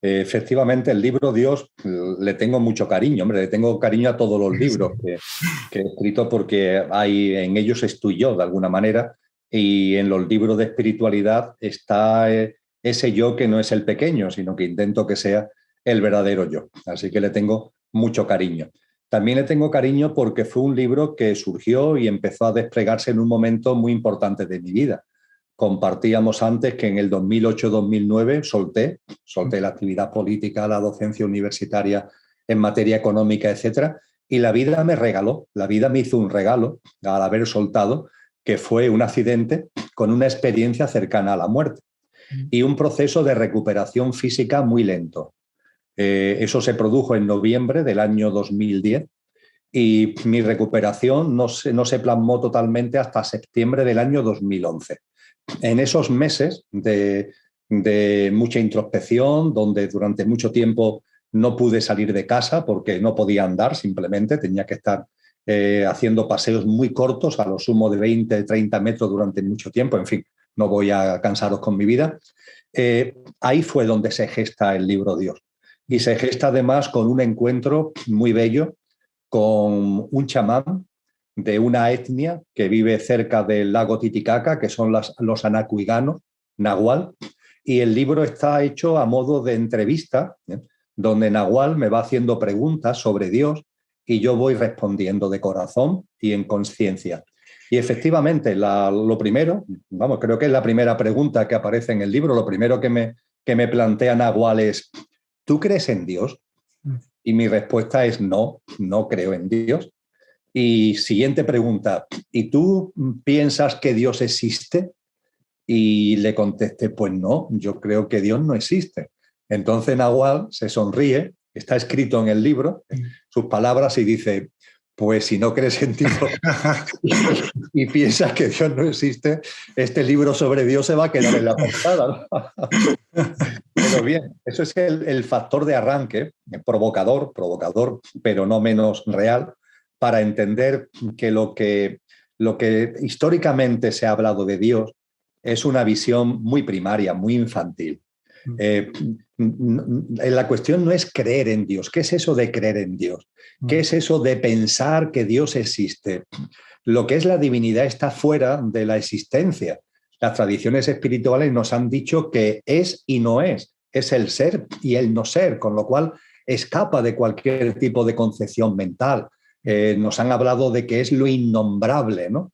Efectivamente, el libro Dios le tengo mucho cariño. Hombre, le tengo cariño a todos los libros que he escrito, porque en ellos estoy yo, de alguna manera, y en los libros de espiritualidad está ese yo que no es el pequeño, sino que intento que sea el verdadero yo. Así que le tengo mucho cariño. También le tengo cariño porque fue un libro que surgió y empezó a desplegarse en un momento muy importante de mi vida. Compartíamos antes que en el 2008-2009 solté la actividad política, la docencia universitaria en materia económica, etcétera, y la vida me hizo un regalo al haber soltado, que fue un accidente con una experiencia cercana a la muerte y un proceso de recuperación física muy lento. Eso se produjo en noviembre del año 2010 y mi recuperación no se plasmó totalmente hasta septiembre del año 2011. En esos meses de mucha introspección, donde durante mucho tiempo no pude salir de casa porque no podía andar, simplemente tenía que estar haciendo paseos muy cortos, a lo sumo de 20, 30 metros durante mucho tiempo. En fin, no voy a cansaros con mi vida. Ahí fue donde se gesta el libro Dios. Y se gesta además con un encuentro muy bello con un chamán de una etnia que vive cerca del lago Titicaca, que son los anacuiganos, Nahual, y el libro está hecho a modo de entrevista, donde Nahual me va haciendo preguntas sobre Dios y yo voy respondiendo de corazón y en conciencia. Y efectivamente, lo primero, creo que es la primera pregunta que aparece en el libro, lo primero que me plantea Nahual es: ¿tú crees en Dios? Y mi respuesta es no creo en Dios. Y siguiente pregunta: ¿y tú piensas que Dios existe? Y le contesté: pues no, yo creo que Dios no existe. Entonces Nahual se sonríe, está escrito en el libro, sus palabras, y dice: pues si no crees en Dios y piensas que Dios no existe, este libro sobre Dios se va a quedar en la portada, ¿no? Pero bien, eso es el factor de arranque, provocador, pero no menos real, para entender que lo que históricamente se ha hablado de Dios es una visión muy primaria, muy infantil. La cuestión no es creer en Dios. ¿Qué es eso de creer en Dios? ¿Qué es eso de pensar que Dios existe? Lo que es la divinidad está fuera de la existencia. Las tradiciones espirituales nos han dicho que es y no es el ser y el no ser, con lo cual escapa de cualquier tipo de concepción mental. Nos han hablado de que es lo innombrable, ¿no?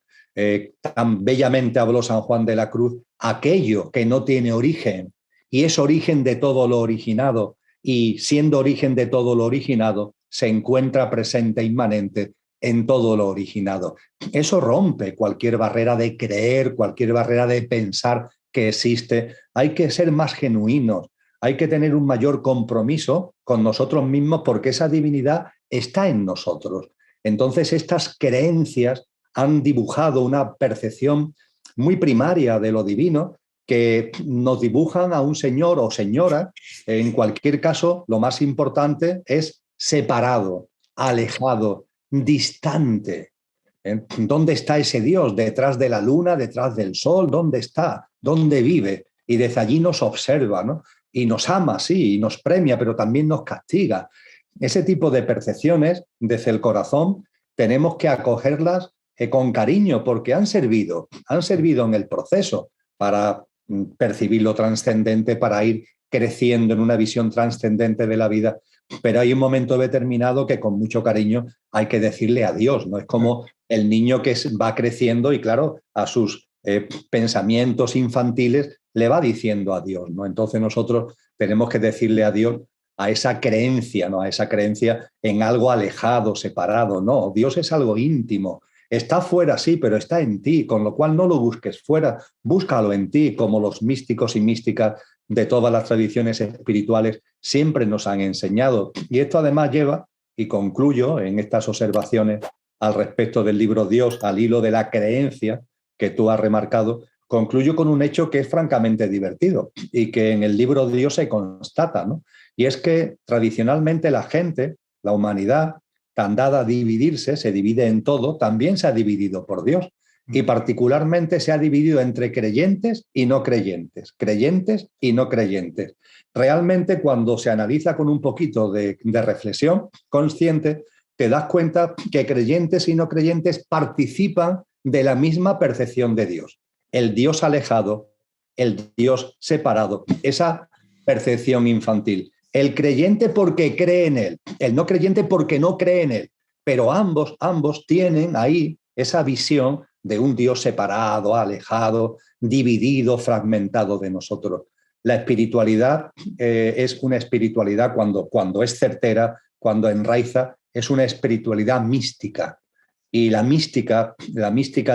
Tan bellamente habló San Juan de la Cruz: aquello que no tiene origen y es origen de todo lo originado, y siendo origen de todo lo originado, se encuentra presente e inmanente en todo lo originado. Eso rompe cualquier barrera de creer, cualquier barrera de pensar que existe. Hay que ser más genuinos, hay que tener un mayor compromiso con nosotros mismos, porque esa divinidad está en nosotros. Entonces, estas creencias han dibujado una percepción muy primaria de lo divino, que nos dibujan a un señor o señora. En cualquier caso, lo más importante es separado, alejado, distante. ¿Dónde está ese Dios? ¿Detrás de la luna? ¿Detrás del sol? ¿Dónde está? ¿Dónde vive? Y desde allí nos observa, ¿no? Y nos ama, sí, y nos premia, pero también nos castiga. Ese tipo de percepciones desde el corazón tenemos que acogerlas con cariño, porque han servido en el proceso para percibir lo trascendente, para ir creciendo en una visión trascendente de la vida. Pero hay un momento determinado que con mucho cariño hay que decirle adiós, ¿no? Es como el niño que va creciendo y, claro, a sus pensamientos infantiles, le va diciendo a Dios, ¿no? Entonces nosotros tenemos que decirle a Dios a esa creencia, ¿no? A esa creencia en algo alejado, separado. No, Dios es algo íntimo. Está fuera, sí, pero está en ti, con lo cual no lo busques fuera, búscalo en ti, como los místicos y místicas de todas las tradiciones espirituales siempre nos han enseñado. Y esto además lleva, y concluyo en estas observaciones al respecto del libro Dios, al hilo de la creencia que tú has remarcado, concluyo con un hecho que es francamente divertido y que en el libro Dios se constata, ¿no? Y es que tradicionalmente la gente, la humanidad, tan dada a dividirse, se divide en todo, también se ha dividido por Dios. Y particularmente se ha dividido entre creyentes y no creyentes, creyentes y no creyentes. Realmente, cuando se analiza con un poquito de reflexión consciente, te das cuenta que creyentes y no creyentes participan de la misma percepción de Dios. El Dios alejado, el Dios separado, esa percepción infantil. El creyente porque cree en Él, el no creyente porque no cree en Él. Pero ambos tienen ahí esa visión de un Dios separado, alejado, dividido, fragmentado de nosotros. La espiritualidad es una espiritualidad cuando es certera, cuando enraiza, es una espiritualidad mística. Y la mística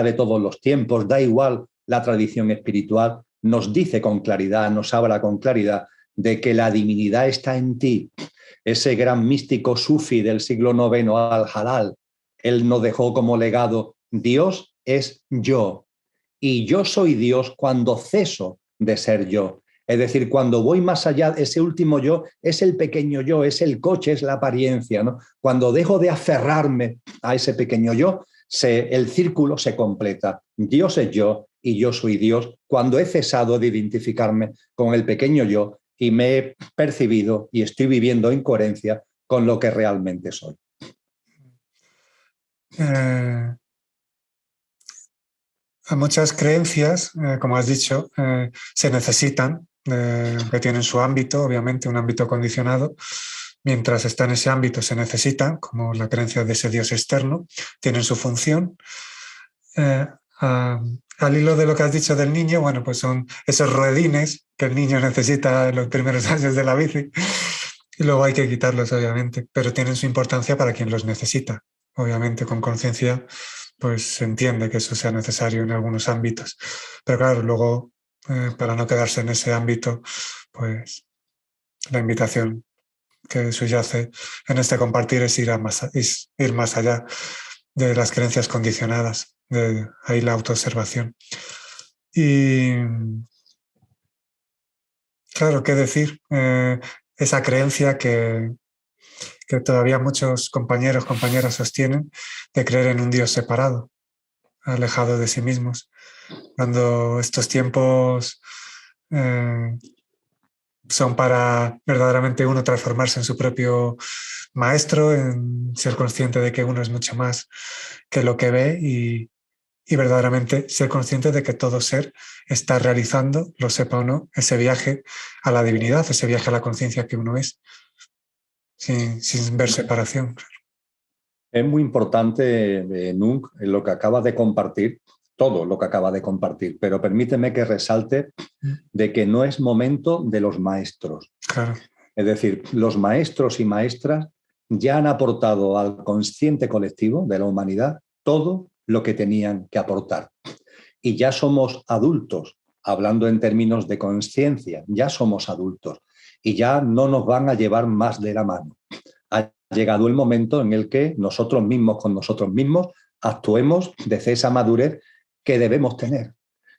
de todos los tiempos, da igual la tradición espiritual, nos dice con claridad, nos habla con claridad de que la divinidad está en ti. Ese gran místico sufi del siglo IX, Al-Halal, él nos dejó como legado: Dios es yo, y yo soy Dios cuando ceso de ser yo. Es decir, cuando voy más allá, ese último yo es el pequeño yo, es el coche, es la apariencia, ¿no? Cuando dejo de aferrarme a ese pequeño yo, el círculo se completa. Dios es yo y yo soy Dios cuando he cesado de identificarme con el pequeño yo y me he percibido y estoy viviendo en coherencia con lo que realmente soy. A muchas creencias, como has dicho, se necesitan, que tienen su ámbito, obviamente, un ámbito condicionado. Mientras está en ese ámbito se necesitan, como la creencia de ese Dios externo, tienen su función. Al hilo de lo que has dicho del niño, bueno, pues son esos ruedines que el niño necesita en los primeros años de la bici y luego hay que quitarlos, obviamente, pero tienen su importancia para quien los necesita. Obviamente, con conciencia, pues se entiende que eso sea necesario en algunos ámbitos. Pero claro, luego, para no quedarse en ese ámbito, pues la invitación que subyace en este compartir es ir más allá de las creencias condicionadas, de ahí la autoobservación. Y claro, ¿qué decir? Esa creencia que todavía muchos compañeros, compañeras sostienen, de creer en un Dios separado, alejado de sí mismos. Cuando estos tiempos son para verdaderamente uno transformarse en su propio maestro, en ser consciente de que uno es mucho más que lo que ve y verdaderamente ser consciente de que todo ser está realizando, lo sepa o no, ese viaje a la divinidad, ese viaje a la conciencia que uno es, sin ver separación. Es muy importante, Nunc, en lo que acabas de compartir, todo lo que acabas de compartir, pero permíteme que resalte de que no es momento de los maestros. Claro. Es decir, los maestros y maestras ya han aportado al consciente colectivo de la humanidad todo lo que tenían que aportar. Y ya somos adultos, hablando en términos de conciencia, ya somos adultos y ya no nos van a llevar más de la mano. Ha llegado el momento en el que nosotros mismos con nosotros mismos actuemos desde esa madurez que debemos tener.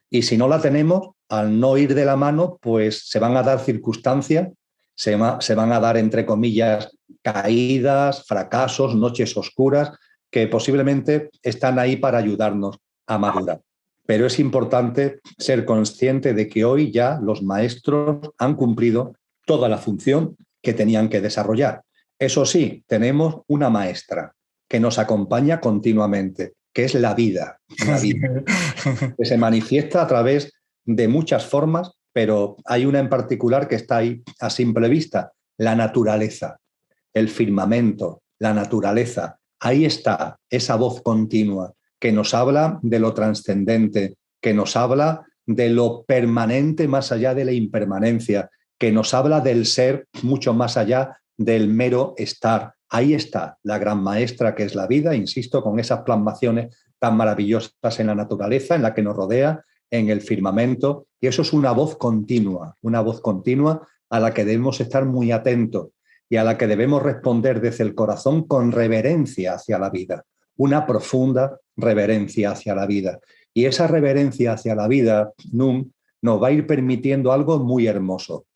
Y si no la tenemos, al no ir de la mano, pues se van a dar circunstancias, se van a dar, entre comillas, caídas, fracasos, noches oscuras, que posiblemente están ahí para ayudarnos a madurar. Pero es importante ser consciente de que hoy ya los maestros han cumplido toda la función que tenían que desarrollar. Eso sí, tenemos una maestra que nos acompaña continuamente, que es la vida, que se manifiesta a través de muchas formas, pero hay una en particular que está ahí a simple vista: la naturaleza, el firmamento, la naturaleza. Ahí está esa voz continua que nos habla de lo trascendente, que nos habla de lo permanente más allá de la impermanencia, que nos habla del ser mucho más allá del mero estar. Ahí está la gran maestra que es la vida, insisto, con esas plasmaciones tan maravillosas en la naturaleza, en la que nos rodea, en el firmamento, y eso es una voz continua a la que debemos estar muy atentos y a la que debemos responder desde el corazón con reverencia hacia la vida, una profunda reverencia hacia la vida. Y esa reverencia hacia la vida, Nun, nos va a ir permitiendo algo muy hermoso.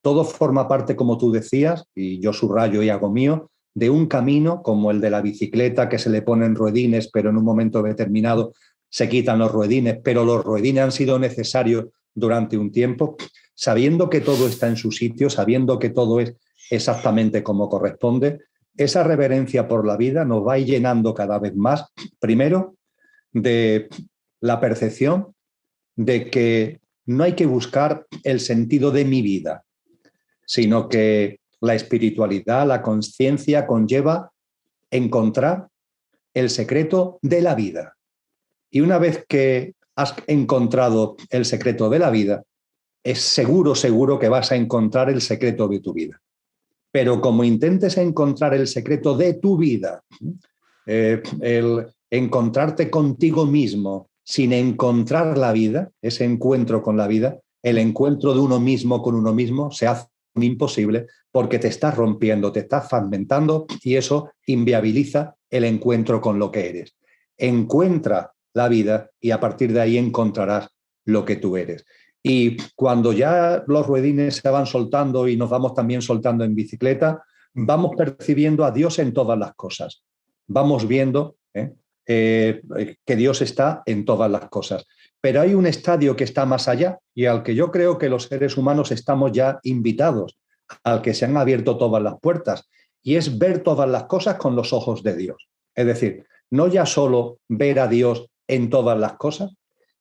Todo forma parte, como tú decías, y yo subrayo y hago mío, de un camino como el de la bicicleta, que se le ponen ruedines, pero en un momento determinado se quitan los ruedines, pero los ruedines han sido necesarios durante un tiempo, sabiendo que todo está en su sitio, sabiendo que todo es exactamente como corresponde. Esa reverencia por la vida nos va a ir llenando cada vez más, primero, de la percepción de que no hay que buscar el sentido de mi vida, sino que la espiritualidad, la conciencia conlleva encontrar el secreto de la vida. Y una vez que has encontrado el secreto de la vida, es seguro que vas a encontrar el secreto de tu vida. Pero como intentes encontrar el secreto de tu vida, el encontrarte contigo mismo sin encontrar la vida, ese encuentro con la vida, el encuentro de uno mismo con uno mismo se hace imposible porque te estás rompiendo, te estás fragmentando y eso inviabiliza el encuentro con lo que eres. Encuentra la vida y a partir de ahí encontrarás lo que tú eres. Y cuando ya los ruedines se van soltando y nos vamos también soltando en bicicleta, vamos percibiendo a Dios en todas las cosas. Vamos viendo que Dios está en todas las cosas. Pero hay un estadio que está más allá y al que yo creo que los seres humanos estamos ya invitados, al que se han abierto todas las puertas, y es ver todas las cosas con los ojos de Dios. Es decir, no ya solo ver a Dios en todas las cosas,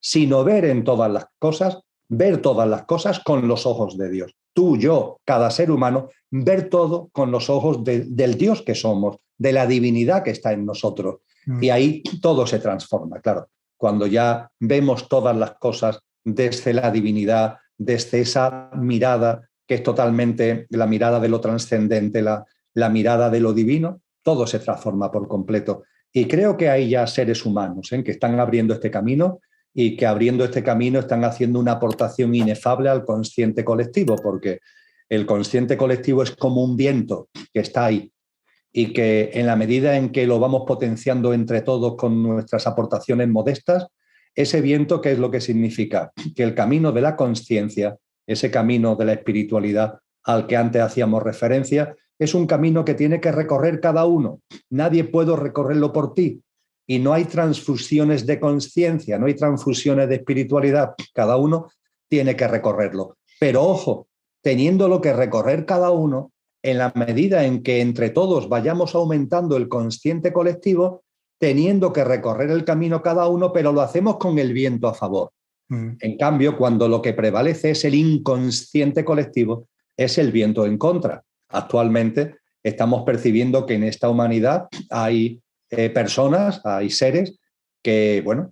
sino ver en todas las cosas, ver todas las cosas con los ojos de Dios. Tú, yo, cada ser humano, ver todo con los ojos del Dios que somos, de la divinidad que está en nosotros. Y ahí todo se transforma, claro. Cuando ya vemos todas las cosas desde la divinidad, desde esa mirada que es totalmente la mirada de lo trascendente, la mirada de lo divino, todo se transforma por completo. Y creo que hay ya seres humanos que están abriendo este camino y que abriendo este camino están haciendo una aportación inefable al consciente colectivo, porque el consciente colectivo es como un viento que está ahí y que en la medida en que lo vamos potenciando entre todos con nuestras aportaciones modestas, ese viento, ¿qué es lo que significa? Que el camino de la conciencia, ese camino de la espiritualidad al que antes hacíamos referencia, es un camino que tiene que recorrer cada uno. Nadie puede recorrerlo por ti. Y no hay transfusiones de conciencia, no hay transfusiones de espiritualidad. Cada uno tiene que recorrerlo. Pero ojo, teniéndolo que recorrer cada uno, en la medida en que entre todos vayamos aumentando el consciente colectivo, teniendo que recorrer el camino cada uno, pero lo hacemos con el viento a favor. En cambio, cuando lo que prevalece es el inconsciente colectivo, es el viento en contra. Actualmente estamos percibiendo que en esta humanidad hay personas, hay seres que, bueno,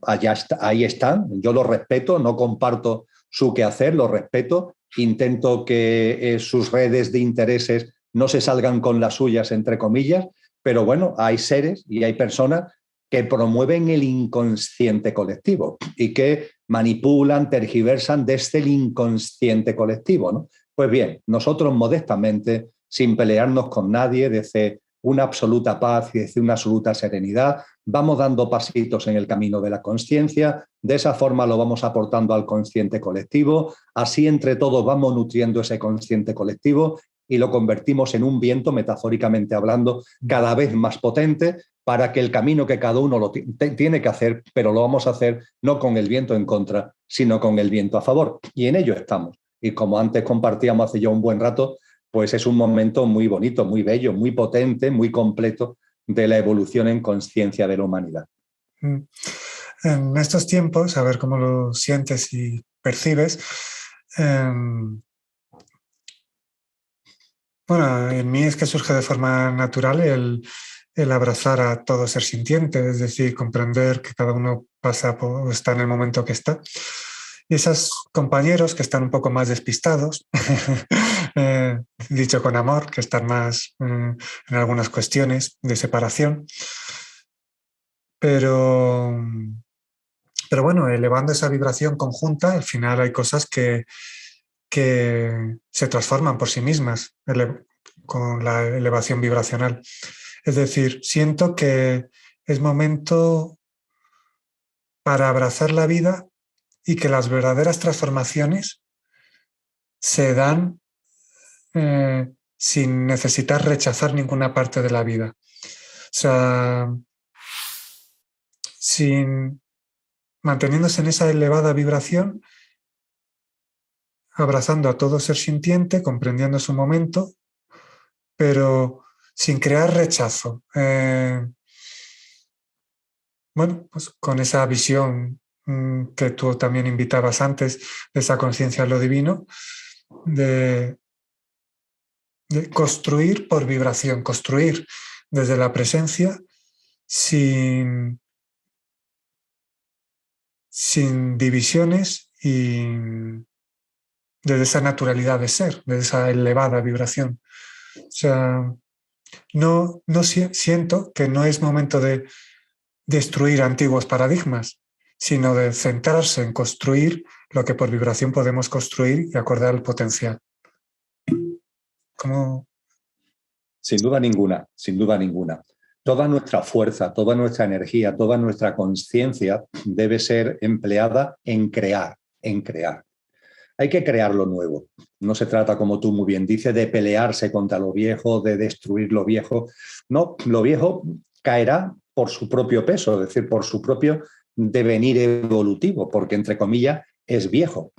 ahí están. Yo los respeto, no comparto su quehacer, lo respeto. Intento que sus redes de intereses no se salgan con las suyas, entre comillas, pero bueno, hay seres y hay personas que promueven el inconsciente colectivo y que manipulan, tergiversan desde el inconsciente colectivo, ¿no? Pues bien, nosotros modestamente, sin pelearnos con nadie, desde una absoluta paz y desde una absoluta serenidad, vamos dando pasitos en el camino de la conciencia, de esa forma lo vamos aportando al consciente colectivo, así entre todos vamos nutriendo ese consciente colectivo y lo convertimos en un viento, metafóricamente hablando, cada vez más potente para que el camino que cada uno lo tiene que hacer, pero lo vamos a hacer no con el viento en contra, sino con el viento a favor. Y en ello estamos. Y como antes compartíamos hace ya un buen rato, pues es un momento muy bonito, muy bello, muy potente, muy completo de la evolución en conciencia de la humanidad. En estos tiempos, a ver cómo lo sientes y percibes, bueno, en mí es que surge de forma natural el abrazar a todo ser sintiente, es decir, comprender que cada uno pasa por, está en el momento que está. Y esos compañeros que están un poco más despistados, dicho con amor, que están más en algunas cuestiones de separación, pero bueno, elevando esa vibración conjunta, al final hay cosas que se transforman por sí mismas con la elevación vibracional. Es decir, siento que es momento para abrazar la vida y que las verdaderas transformaciones se dan sin necesitar rechazar ninguna parte de la vida. O sea, manteniéndose en esa elevada vibración, abrazando a todo ser sintiente, comprendiendo su momento, pero sin crear rechazo. Bueno, pues con esa visión que tú también invitabas antes, de esa conciencia de lo divino, de construir por vibración, construir desde la presencia sin divisiones y desde esa naturalidad de ser, de esa elevada vibración. O sea, no siento que no es momento de destruir antiguos paradigmas, sino de centrarse en construir lo que por vibración podemos construir y acordar el potencial. ¿Cómo? Sin duda ninguna, sin duda ninguna. Toda nuestra fuerza, toda nuestra energía, toda nuestra conciencia debe ser empleada en crear, en crear. Hay que crear lo nuevo. No se trata, como tú muy bien dices, de pelearse contra lo viejo, de destruir lo viejo. No, lo viejo caerá por su propio peso, es decir, por su propio devenir evolutivo, porque, entre comillas, es viejo.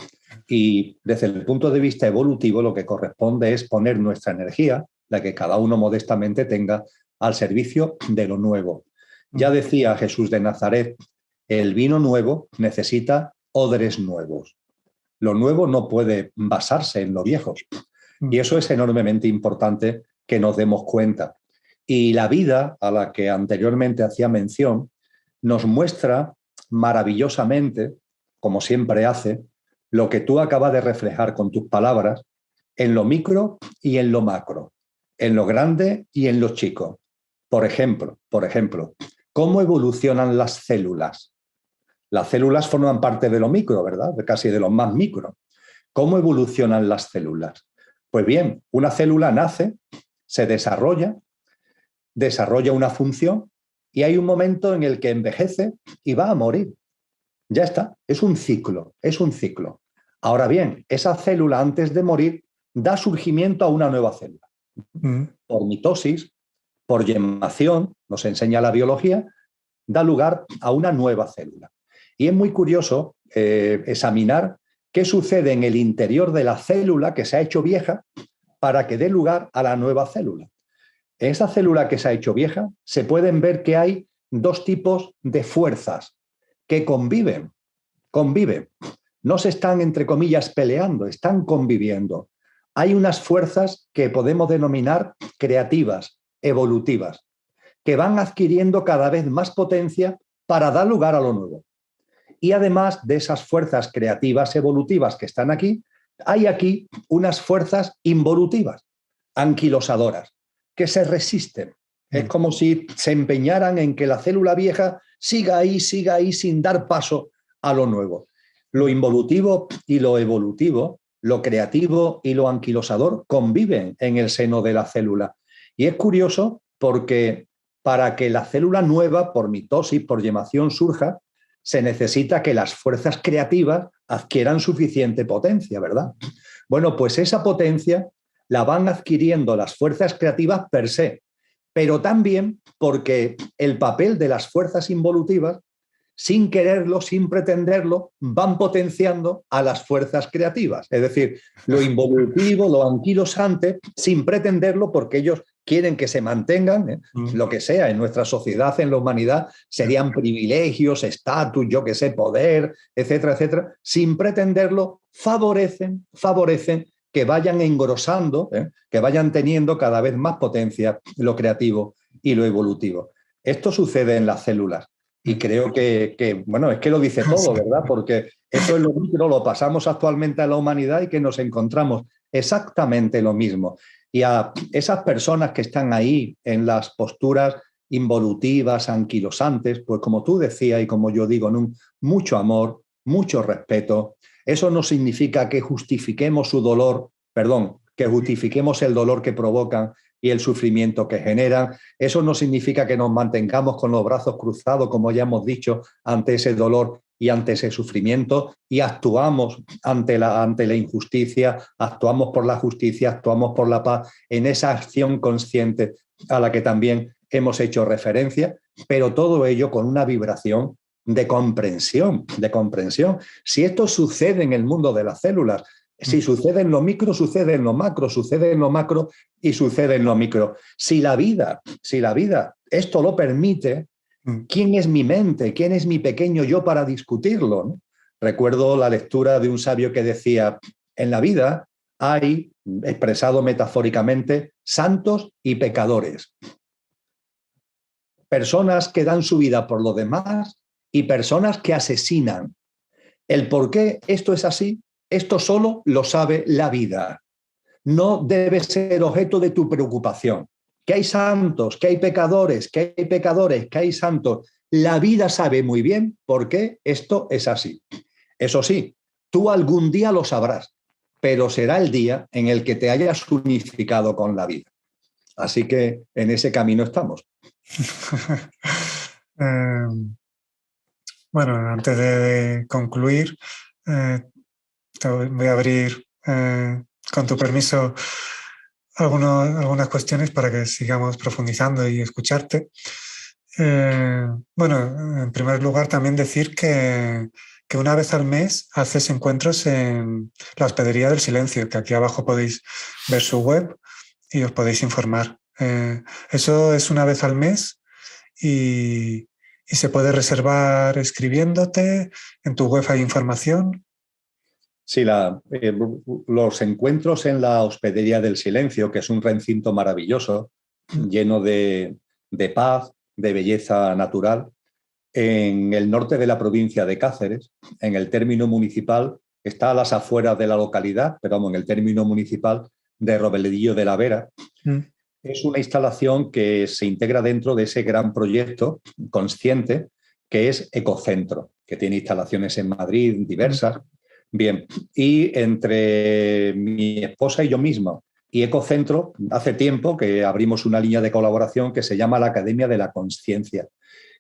Y desde el punto de vista evolutivo, lo que corresponde es poner nuestra energía, la que cada uno modestamente tenga, al servicio de lo nuevo. Ya decía Jesús de Nazaret, el vino nuevo necesita odres nuevos. Lo nuevo no puede basarse en lo viejo. Y eso es enormemente importante que nos demos cuenta. Y la vida, a la que anteriormente hacía mención, nos muestra maravillosamente, como siempre hace, lo que tú acabas de reflejar con tus palabras, en lo micro y en lo macro, en lo grande y en lo chico. Por ejemplo, ¿cómo evolucionan las células? Las células forman parte de lo micro, ¿verdad? Casi de lo más micro. ¿Cómo evolucionan las células? Pues bien, una célula nace, se desarrolla una función y hay un momento en el que envejece y va a morir. Ya está, es un ciclo, es un ciclo. Ahora bien, esa célula antes de morir da surgimiento a una nueva célula. Por mitosis, por gemación, nos enseña la biología, da lugar a una nueva célula. Y es muy curioso examinar qué sucede en el interior de la célula que se ha hecho vieja para que dé lugar a la nueva célula. En esa célula que se ha hecho vieja se pueden ver que hay dos tipos de fuerzas que conviven. No se están, entre comillas, peleando, están conviviendo. Hay unas fuerzas que podemos denominar creativas, evolutivas, que van adquiriendo cada vez más potencia para dar lugar a lo nuevo. Y además de esas fuerzas creativas evolutivas que están aquí, hay aquí unas fuerzas involutivas, anquilosadoras, que se resisten. Es como si se empeñaran en que la célula vieja siga ahí sin dar paso a lo nuevo. Lo involutivo y lo evolutivo, lo creativo y lo anquilosador conviven en el seno de la célula. Y es curioso porque para que la célula nueva, por mitosis, por gemación, surja, se necesita que las fuerzas creativas adquieran suficiente potencia, ¿verdad? Bueno, pues esa potencia la van adquiriendo las fuerzas creativas per se, pero también porque el papel de las fuerzas involutivas, sin quererlo, sin pretenderlo, van potenciando a las fuerzas creativas. Es decir, lo involutivo, lo anquilosante, sin pretenderlo, porque ellos quieren que se mantengan, lo que sea, en nuestra sociedad, en la humanidad, serían privilegios, estatus, yo qué sé, poder, etcétera, etcétera, sin pretenderlo, favorecen que vayan engrosando, que vayan teniendo cada vez más potencia lo creativo y lo evolutivo. Esto sucede en las células y creo bueno, es que lo dice todo, ¿verdad? Porque eso es lo micro, lo pasamos actualmente a la humanidad y que nos encontramos exactamente lo mismo. Y a esas personas que están ahí en las posturas involutivas, anquilosantes, pues como tú decías y como yo digo, mucho amor, mucho respeto. Eso no significa que justifiquemos su dolor, perdón, que justifiquemos el dolor que provocan y el sufrimiento que generan. Eso no significa que nos mantengamos con los brazos cruzados, como ya hemos dicho, ante ese dolor y ante ese sufrimiento y actuamos ante la injusticia, actuamos por la justicia, actuamos por la paz, en esa acción consciente a la que también hemos hecho referencia, pero todo ello con una vibración de comprensión, de comprensión. Si esto sucede en el mundo de las células, si sucede en lo micro, sucede en lo macro, sucede en lo macro y sucede en lo micro. Si la vida esto lo permite, ¿quién es mi mente? ¿Quién es mi pequeño yo para discutirlo? ¿No? Recuerdo la lectura de un sabio que decía, en la vida hay, expresado metafóricamente, santos y pecadores. Personas que dan su vida por los demás y personas que asesinan. El por qué esto es así, esto solo lo sabe la vida. No debe ser objeto de tu preocupación. Que hay santos, que hay pecadores, que hay pecadores, que hay santos. La vida sabe muy bien por qué esto es así. Eso sí, tú algún día lo sabrás, pero será el día en el que te hayas unificado con la vida. Así que en ese camino estamos. Bueno, antes de concluir, voy a abrir, con tu permiso, algunas cuestiones para que sigamos profundizando y escucharte. Bueno, en primer lugar, también decir que una vez al mes haces encuentros en la Hospedería del Silencio, que aquí abajo podéis ver su web y os podéis informar. Eso es una vez al mes y se puede reservar escribiéndote. En tu web hay información. Sí, los encuentros en la Hospedería del Silencio, que es un recinto maravilloso, lleno de paz, de belleza natural, en el norte de la provincia de Cáceres, en el término municipal, está a las afueras de la localidad, pero vamos, en el término municipal de Robeledillo de la Vera. Es una instalación que se integra dentro de ese gran proyecto consciente que es Ecocentro, que tiene instalaciones en Madrid diversas. Bien, y entre mi esposa y yo mismo y Ecocentro, hace tiempo que abrimos una línea de colaboración que se llama la Academia de la Consciencia,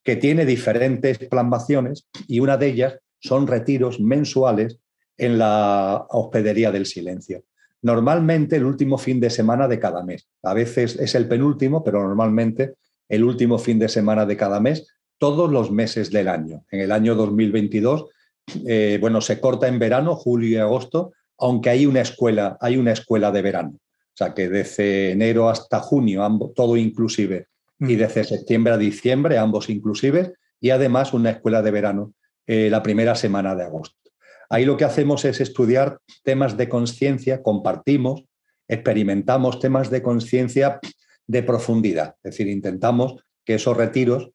que tiene diferentes plasmaciones y una de ellas son retiros mensuales en la Hospedería del Silencio. Normalmente el último fin de semana de cada mes. A veces es el penúltimo, pero normalmente el último fin de semana de cada mes, todos los meses del año. En el año 2022, bueno, se corta en verano, julio y agosto, aunque hay una escuela de verano. O sea que desde enero hasta junio, todo inclusive, y desde septiembre a diciembre, ambos inclusives, y además una escuela de verano la primera semana de agosto. Ahí lo que hacemos es estudiar temas de conciencia, compartimos, experimentamos temas de conciencia de profundidad. Es decir, intentamos que esos retiros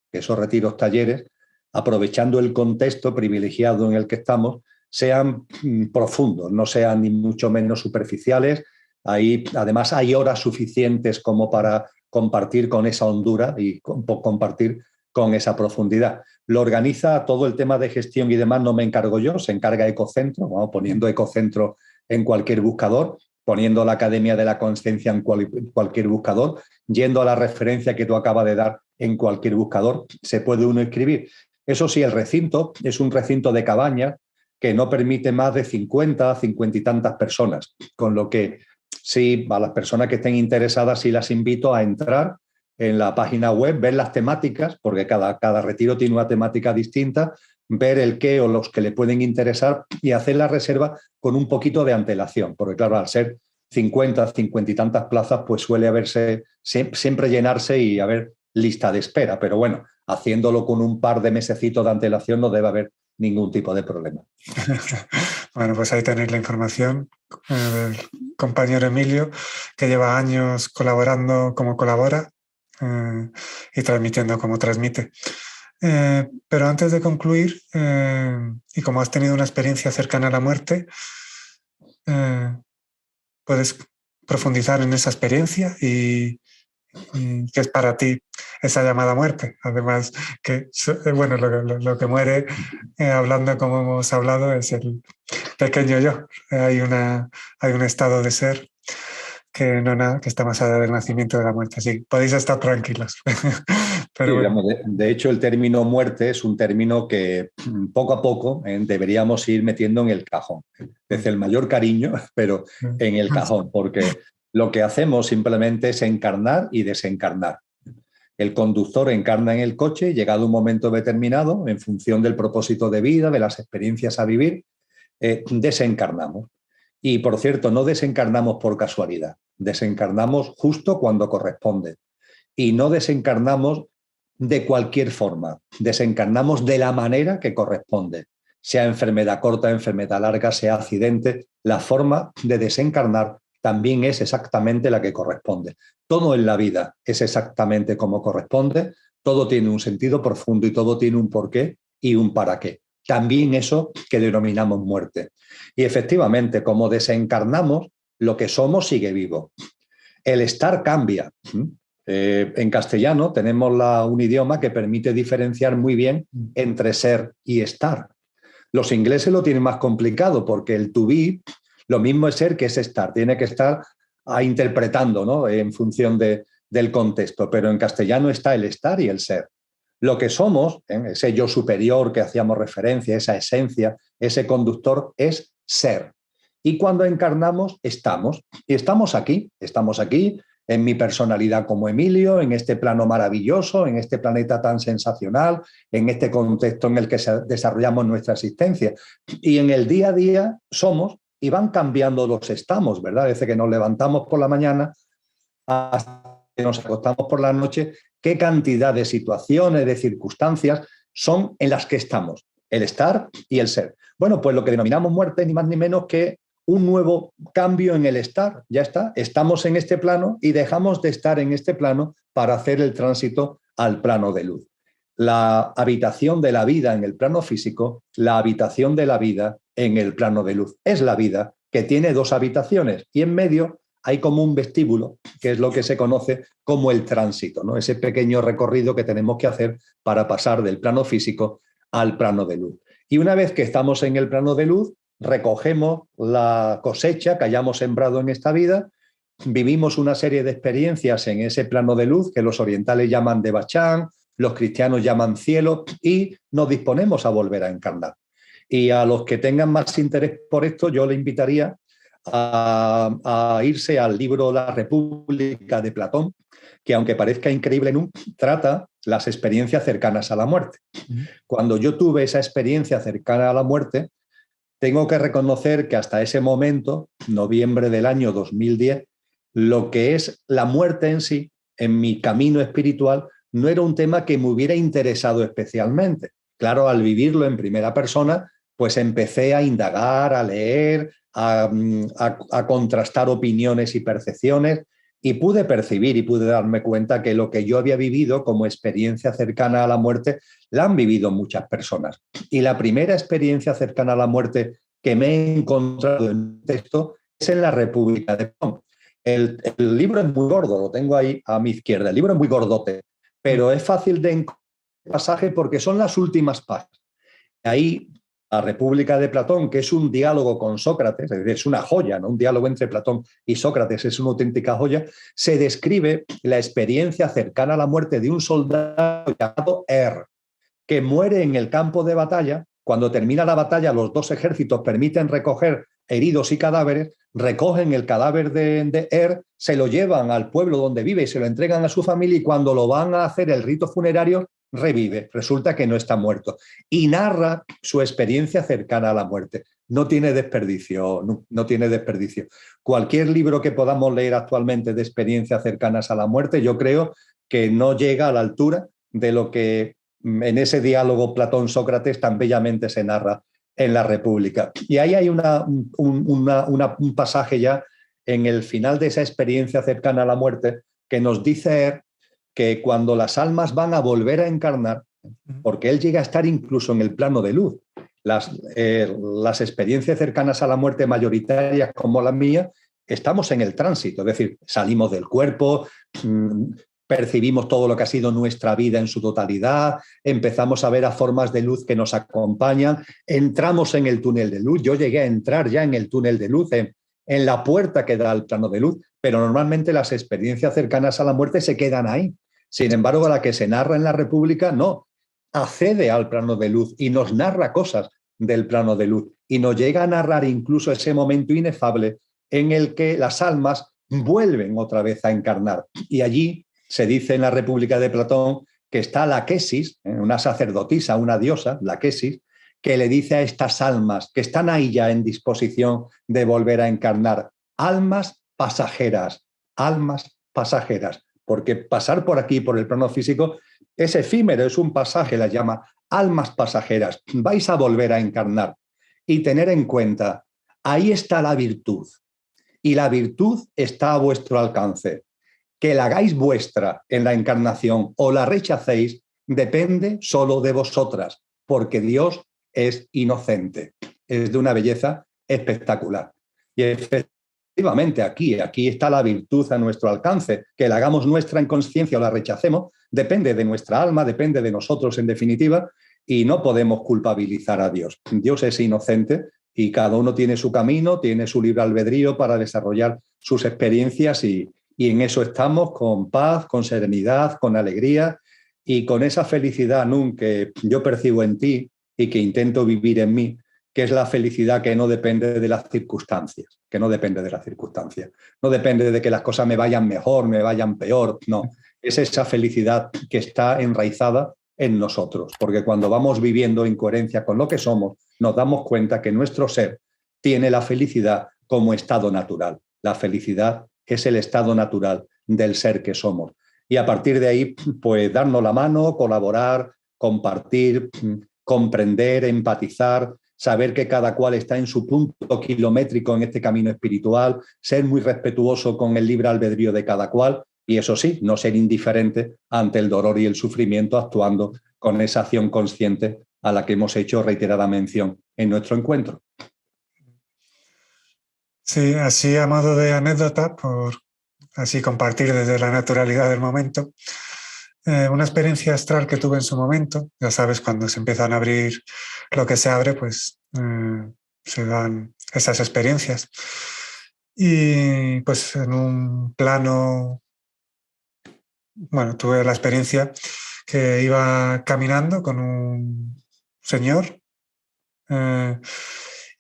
talleres, aprovechando el contexto privilegiado en el que estamos, sean profundos, no sean ni mucho menos superficiales. Ahí, además, hay horas suficientes como para compartir con esa hondura y compartir con esa profundidad. Lo organiza todo el tema de gestión y demás, no me encargo yo, se encarga Ecocentro, vamos, poniendo Ecocentro en cualquier buscador, poniendo la Academia de la Consciencia en cualquier buscador, yendo a la referencia que tú acabas de dar en cualquier buscador, se puede uno inscribir. Eso sí, el recinto es un recinto de cabaña que no permite más de 50 y tantas personas, con lo que sí, a las personas que estén interesadas sí las invito a entrar en la página web, ver las temáticas, porque cada retiro tiene una temática distinta, ver el qué o los que le pueden interesar y hacer la reserva con un poquito de antelación, porque claro, al ser 50 y tantas plazas, pues suele haberse, siempre llenarse y haber lista de espera, pero bueno, haciéndolo con un par de mesecitos de antelación no debe haber ningún tipo de problema. Bueno, pues ahí tenéis la información del compañero Emilio, que lleva años colaborando como colabora y transmitiendo como transmite. Pero antes de concluir, y como has tenido una experiencia cercana a la muerte, puedes profundizar en esa experiencia y qué es para ti esa llamada muerte. Además, que bueno, lo que muere, hablando como hemos hablado, es el pequeño yo. Hay un estado de ser que que está más allá del nacimiento de la muerte. Así podéis estar tranquilos. Pero Sí, bueno. digamos, de hecho, el término muerte es un término que poco a poco deberíamos ir metiendo en el cajón, desde el mayor cariño, pero en el cajón, porque lo que hacemos simplemente es encarnar y desencarnar. El conductor encarna en el coche, llegado un momento determinado, en función del propósito de vida, de las experiencias a vivir, desencarnamos. Y, por cierto, no desencarnamos por casualidad, desencarnamos justo cuando corresponde. Y no desencarnamos de cualquier forma, desencarnamos de la manera que corresponde, sea enfermedad corta, enfermedad larga, sea accidente, la forma de desencarnar también es exactamente la que corresponde. Todo en la vida es exactamente como corresponde, todo tiene un sentido profundo y todo tiene un porqué y un para qué. También eso que denominamos muerte. Y efectivamente, como desencarnamos, lo que somos sigue vivo. El estar cambia. En castellano tenemos un idioma que permite diferenciar muy bien entre ser y estar. Los ingleses lo tienen más complicado porque el to be, lo mismo es ser que es estar. Tiene que estar interpretando, ¿no? En función del contexto. Pero en castellano está el estar y el ser. Lo que somos, ese yo superior que hacíamos referencia, esa esencia, ese conductor, es ser. Y cuando encarnamos, estamos. Y estamos aquí en mi personalidad como Emilio, en este plano maravilloso, en este planeta tan sensacional, en este contexto en el que desarrollamos nuestra existencia. Y en el día a día somos y van cambiando los estamos, ¿verdad? Desde que nos levantamos por la mañana hasta que nos acostamos por la noche, qué cantidad de situaciones, de circunstancias son en las que estamos, el estar y el ser. Bueno, pues lo que denominamos muerte, ni más ni menos que un nuevo cambio en el estar. Ya está, estamos en este plano y dejamos de estar en este plano para hacer el tránsito al plano de luz. La habitación de la vida en el plano físico, la habitación de la vida en el plano de luz. Es la vida que tiene dos habitaciones y en medio hay como un vestíbulo, que es lo que se conoce como el tránsito, ¿no? Ese pequeño recorrido que tenemos que hacer para pasar del plano físico al plano de luz. Y una vez que estamos en el plano de luz, recogemos la cosecha que hayamos sembrado en esta vida, vivimos una serie de experiencias en ese plano de luz que los orientales llaman Devachan, los cristianos llaman cielo, y nos disponemos a volver a encarnar. Y a los que tengan más interés por esto, yo le invitaría a irse al libro La República de Platón, que aunque parezca increíble, trata las experiencias cercanas a la muerte. Cuando yo tuve esa experiencia cercana a la muerte, tengo que reconocer que hasta ese momento, noviembre del año 2010, lo que es la muerte en sí, en mi camino espiritual, no era un tema que me hubiera interesado especialmente. Claro, al vivirlo en primera persona, pues empecé a indagar, a leer, a contrastar opiniones y percepciones, y pude percibir y pude darme cuenta que lo que yo había vivido como experiencia cercana a la muerte la han vivido muchas personas. Y la primera experiencia cercana a la muerte que me he encontrado en texto es en La República de Platón. El libro es muy gordo, lo tengo ahí a mi izquierda. El libro es muy gordote, pero es fácil de encontrar el pasaje porque son las últimas páginas. Ahí La República de Platón, que es un diálogo con Sócrates, es decir, es una joya, ¿no? Un diálogo entre Platón y Sócrates es una auténtica joya, se describe la experiencia cercana a la muerte de un soldado llamado que muere en el campo de batalla. Cuando termina la batalla, los dos ejércitos permiten recoger heridos y cadáveres, recogen el cadáver de se lo llevan al pueblo donde vive y se lo entregan a su familia, y cuando lo van a hacer el rito funerario, revive, resulta que no está muerto, y narra su experiencia cercana a la muerte. No tiene desperdicio, no tiene desperdicio. Cualquier libro que podamos leer actualmente de experiencias cercanas a la muerte, yo creo que no llega a la altura de lo que en ese diálogo Platón-Sócrates tan bellamente se narra en La República. Y ahí hay un pasaje ya en el final de esa experiencia cercana a la muerte que nos dice que cuando las almas van a volver a encarnar, porque él llega a estar incluso en el plano de luz, las experiencias cercanas a la muerte mayoritarias como la mía, estamos en el tránsito, es decir, salimos del cuerpo, percibimos todo lo que ha sido nuestra vida en su totalidad, empezamos a ver a formas de luz que nos acompañan, entramos en el túnel de luz. Yo llegué a entrar ya en el túnel de luz, en la puerta que da al plano de luz, pero normalmente las experiencias cercanas a la muerte se quedan ahí. Sin embargo, la que se narra en la República no, accede al plano de luz y nos narra cosas del plano de luz y nos llega a narrar incluso ese momento inefable en el que las almas vuelven otra vez a encarnar. Y allí se dice en la República de Platón que está la Quesis, una sacerdotisa, una diosa, la Quesis, que le dice a estas almas que están ahí ya en disposición de volver a encarnar, almas pasajeras, porque pasar por aquí, por el plano físico, es efímero, es un pasaje, las llama almas pasajeras, vais a volver a encarnar. Y tener en cuenta, ahí está la virtud, y la virtud está a vuestro alcance. Que la hagáis vuestra en la encarnación o la rechacéis depende solo de vosotras, porque Dios es inocente. Es de una belleza espectacular. Y efectivamente aquí está la virtud a nuestro alcance. Que la hagamos nuestra en conciencia o la rechacemos depende de nuestra alma, depende de nosotros en definitiva, y no podemos culpabilizar a Dios. Dios es inocente y cada uno tiene su camino, tiene su libre albedrío para desarrollar sus experiencias y en eso estamos, con paz, con serenidad, con alegría y con esa felicidad, Nun, que yo percibo en ti y que intento vivir en mí, que es la felicidad que no depende de las circunstancias, No depende de que las cosas me vayan mejor, me vayan peor, no. Es esa felicidad que está enraizada en nosotros, porque cuando vamos viviendo en coherencia con lo que somos, nos damos cuenta que nuestro ser tiene la felicidad como estado natural. La felicidad es el estado natural del ser que somos. Y a partir de ahí, pues darnos la mano, colaborar, compartir, comprender, empatizar, saber que cada cual está en su punto kilométrico en este camino espiritual, ser muy respetuoso con el libre albedrío de cada cual y, eso sí, no ser indiferente ante el dolor y el sufrimiento, actuando con esa acción consciente a la que hemos hecho reiterada mención en nuestro encuentro. Sí, así a modo de anécdota, por así compartir desde la naturalidad del momento, una experiencia astral que tuve en su momento, ya sabes, cuando se empiezan a abrir lo que se abre, pues se dan esas experiencias. Y pues en un plano, bueno, tuve la experiencia que iba caminando con un señor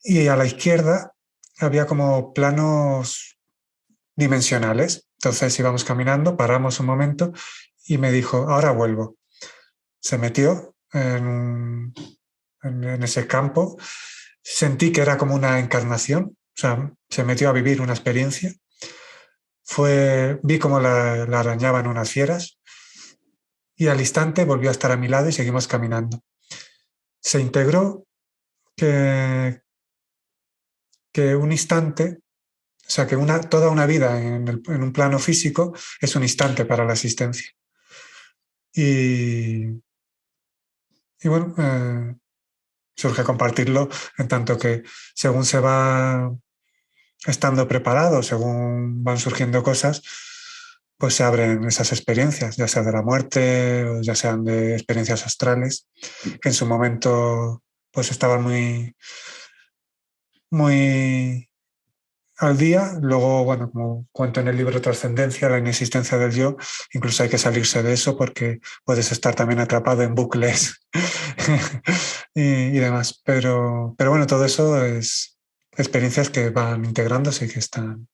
y a la izquierda había como planos dimensionales. Entonces íbamos caminando, paramos un momento y me dijo, ahora vuelvo. Se metió en ese campo. Sentí que era como una encarnación, o sea, se metió a vivir una experiencia. Vi cómo la arañaban unas fieras y al instante volvió a estar a mi lado y seguimos caminando. Se integró que un instante, o sea, que toda una vida en un plano físico es un instante para la existencia. Y bueno, surge compartirlo en tanto que según se va estando preparado, según van surgiendo cosas, pues se abren esas experiencias, ya sea de la muerte o ya sean de experiencias astrales, que en su momento pues estaban muy al día. Luego, bueno, como cuento en el libro Trascendencia, la inexistencia del yo, incluso hay que salirse de eso porque puedes estar también atrapado en bucles y demás. Pero bueno, todo eso es experiencias que van integrándose y que están...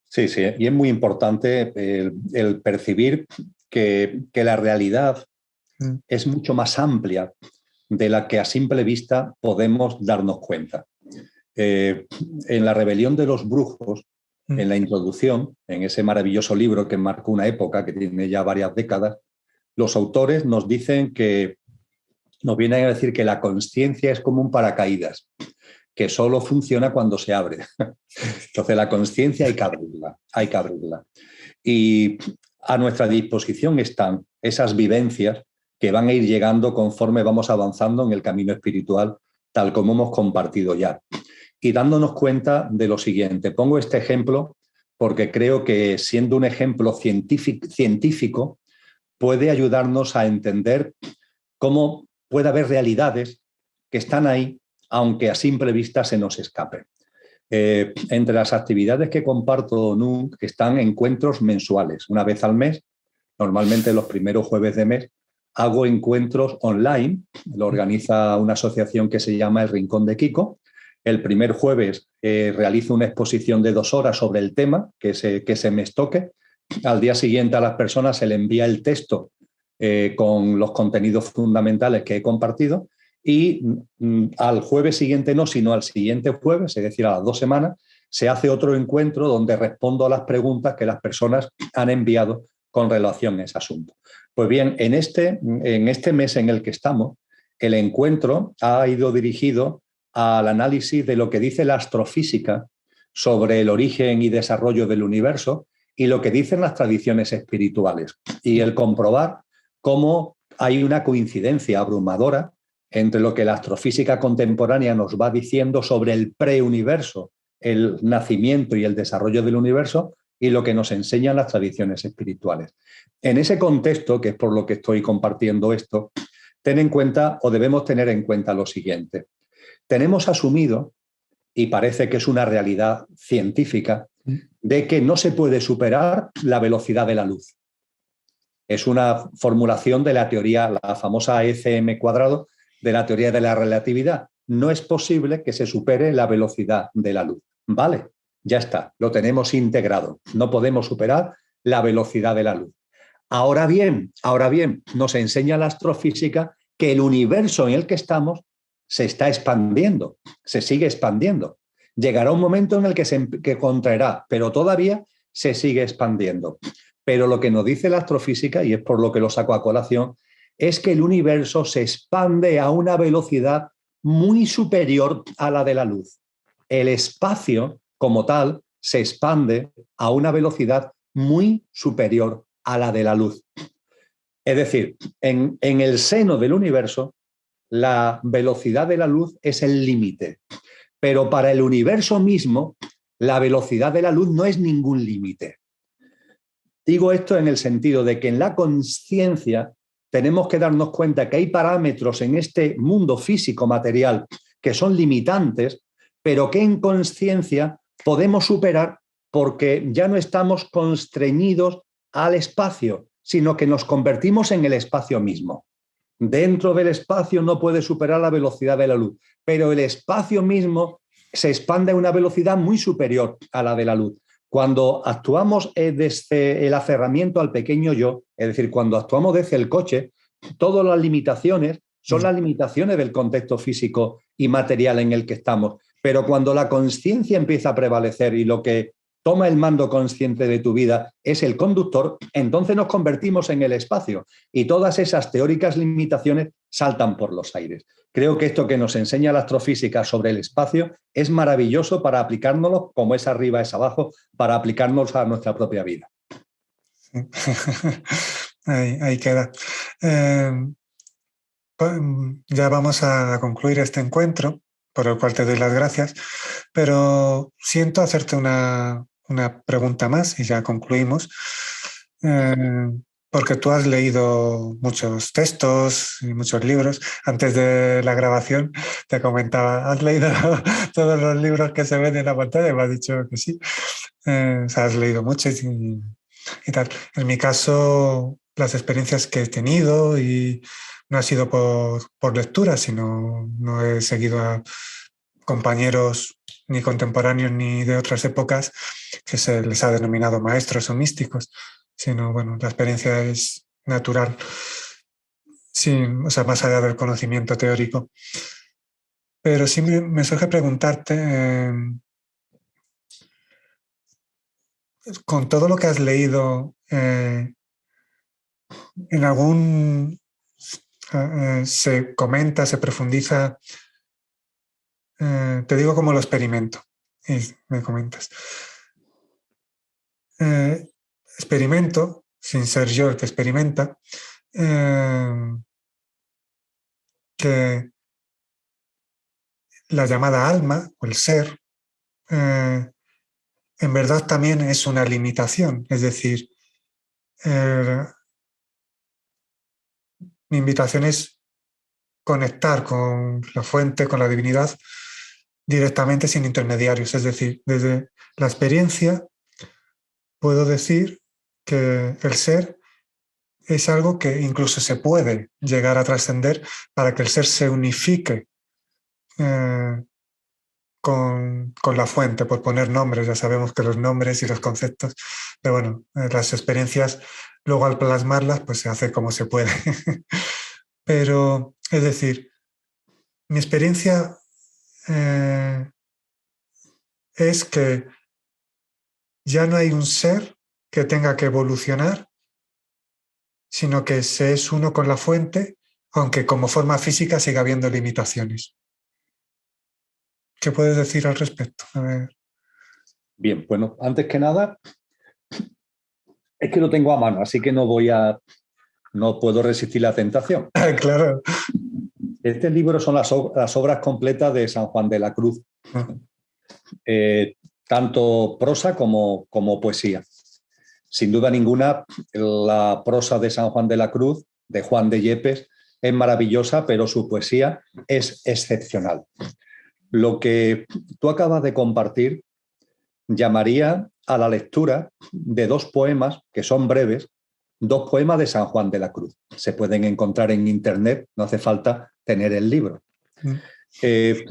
Sí, y es muy importante el percibir que la realidad es mucho más amplia de la que a simple vista podemos darnos cuenta. En La rebelión de los brujos, en la introducción, en ese maravilloso libro que marcó una época que tiene ya varias décadas, los autores nos dicen nos vienen a decir que la consciencia es como un paracaídas, que solo funciona cuando se abre. Entonces la consciencia hay que abrirla. Y a nuestra disposición están esas vivencias que van a ir llegando conforme vamos avanzando en el camino espiritual, tal como hemos compartido ya. Y dándonos cuenta de lo siguiente. Pongo este ejemplo porque creo que, siendo un ejemplo científico, puede ayudarnos a entender cómo puede haber realidades que están ahí, aunque a simple vista se nos escape. Entre las actividades que comparto NUNC están encuentros mensuales. Una vez al mes, normalmente los primeros jueves de mes, hago encuentros online. Lo organiza una asociación que se llama El Rincón de Kiko. El primer jueves realizo una exposición de 2 horas sobre el tema que se me toque. Al día siguiente a las personas se le envía el texto con los contenidos fundamentales que he compartido, y al jueves siguiente no, sino al siguiente jueves, es decir, a las 2 semanas, se hace otro encuentro donde respondo a las preguntas que las personas han enviado con relación a ese asunto. Pues bien, en este mes en el que estamos, el encuentro ha ido dirigido al análisis de lo que dice la astrofísica sobre el origen y desarrollo del universo y lo que dicen las tradiciones espirituales, y el comprobar cómo hay una coincidencia abrumadora entre lo que la astrofísica contemporánea nos va diciendo sobre el preuniverso, el nacimiento y el desarrollo del universo, y lo que nos enseñan las tradiciones espirituales. En ese contexto, que es por lo que estoy compartiendo esto, ten en cuenta, o debemos tener en cuenta, lo siguiente. Tenemos asumido, y parece que es una realidad científica, de que no se puede superar la velocidad de la luz. Es una formulación de la teoría, la famosa ECM², de la teoría de la relatividad. No es posible que se supere la velocidad de la luz. Vale, ya está, lo tenemos integrado. No podemos superar la velocidad de la luz. Ahora bien, nos enseña la astrofísica que el universo en el que estamos se está expandiendo, se sigue expandiendo. Llegará un momento en el que contraerá, pero todavía se sigue expandiendo. Pero lo que nos dice la astrofísica, y es por lo que lo saco a colación, es que el universo se expande a una velocidad muy superior a la de la luz. El espacio, como tal, se expande a una velocidad muy superior a la de la luz. Es decir, en el seno del universo, la velocidad de la luz es el límite. Pero para el universo mismo, la velocidad de la luz no es ningún límite. Digo esto en el sentido de que en la consciencia tenemos que darnos cuenta que hay parámetros en este mundo físico material que son limitantes, pero que en consciencia podemos superar porque ya no estamos constreñidos al espacio, sino que nos convertimos en el espacio mismo. Dentro del espacio no puede superar la velocidad de la luz, pero el espacio mismo se expande a una velocidad muy superior a la de la luz. Cuando actuamos desde el aferramiento al pequeño yo, es decir, cuando actuamos desde el coche, todas las limitaciones son las limitaciones del contexto físico y material en el que estamos. Pero cuando la consciencia empieza a prevalecer y lo que toma el mando consciente de tu vida es el conductor, entonces nos convertimos en el espacio y todas esas teóricas limitaciones saltan por los aires. Creo que esto que nos enseña la astrofísica sobre el espacio es maravilloso para aplicárnoslo, como es arriba es abajo, para aplicarnos a nuestra propia vida. Ahí queda. Ya vamos a concluir este encuentro, por el cual te doy las gracias, pero siento hacerte una pregunta más y ya concluimos, porque tú has leído muchos textos y muchos libros. Antes de la grabación te comentaba, ¿has leído todos los libros que se ven en la pantalla? Y me has dicho que sí. O sea, has leído muchos y tal. En mi caso, las experiencias que he tenido y no ha sido por lectura, sino no he seguido a compañeros ni contemporáneos ni de otras épocas que se les ha denominado maestros o místicos, sino, bueno, la experiencia es natural, o sea, más allá del conocimiento teórico. Pero sí me surge preguntarte, con todo lo que has leído, en algún se comenta, se profundiza, te digo cómo lo experimento y me comentas. Experimento sin ser yo el que experimenta, que la llamada alma o el ser en verdad también es una limitación. Es decir, mi invitación es conectar con la fuente, con la divinidad, directamente sin intermediarios. Es decir, desde la experiencia puedo decir que el ser es algo que incluso se puede llegar a trascender para que el ser se unifique con la fuente, por poner nombres. Ya sabemos que los nombres y los conceptos, pero bueno, las experiencias, luego al plasmarlas, pues se hace como se puede. Pero, es decir, mi experiencia es que ya no hay un ser que tenga que evolucionar, sino que se es uno con la fuente, aunque como forma física siga habiendo limitaciones. ¿Qué puedes decir al respecto? A ver. Bien, bueno, antes que nada, es que lo tengo a mano, así que no puedo resistir la tentación. Claro. Este libro son las obras completas de San Juan de la Cruz, tanto prosa como poesía. Sin duda ninguna, la prosa de San Juan de la Cruz, de Juan de Yepes, es maravillosa, pero su poesía es excepcional. Lo que tú acabas de compartir llamaría a la lectura de dos poemas que son breves, dos poemas de San Juan de la Cruz. Se pueden encontrar en internet, no hace falta tener el libro.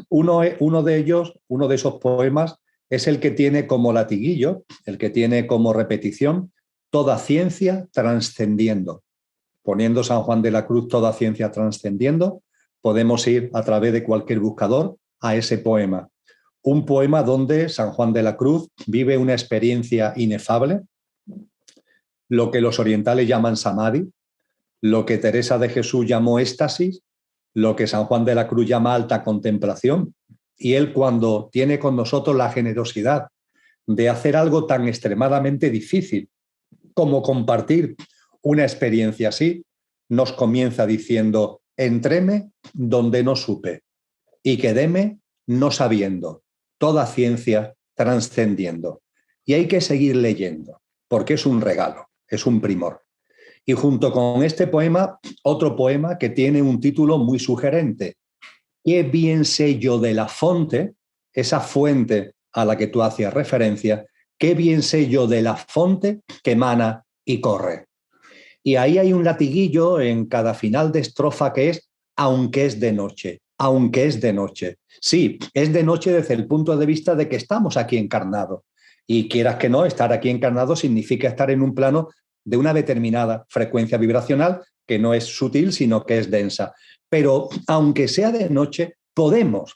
Uno de esos poemas es el que tiene como latiguillo, el que tiene como repetición, toda ciencia trascendiendo. Poniendo San Juan de la Cruz, toda ciencia trascendiendo, podemos ir a través de cualquier buscador a ese poema. Un poema donde San Juan de la Cruz vive una experiencia inefable, lo que los orientales llaman samadhi, lo que Teresa de Jesús llamó éxtasis, lo que San Juan de la Cruz llama alta contemplación. Y él, cuando tiene con nosotros la generosidad de hacer algo tan extremadamente difícil como compartir una experiencia así, nos comienza diciendo: entréme donde no supe y quedéme no sabiendo, toda ciencia trascendiendo. Y hay que seguir leyendo, porque es un regalo, es un primor. Y junto con este poema, otro poema que tiene un título muy sugerente: ¿qué bien sé yo de la fonte? Esa fuente a la que tú hacías referencia, ¿qué bien sé yo de la fonte que emana y corre? Y ahí hay un latiguillo en cada final de estrofa que es: aunque es de noche, aunque es de noche. Sí, es de noche desde el punto de vista de que estamos aquí encarnados. Y quieras que no, estar aquí encarnado significa estar en un plano de una determinada frecuencia vibracional que no es sutil, sino que es densa. Pero aunque sea de noche, podemos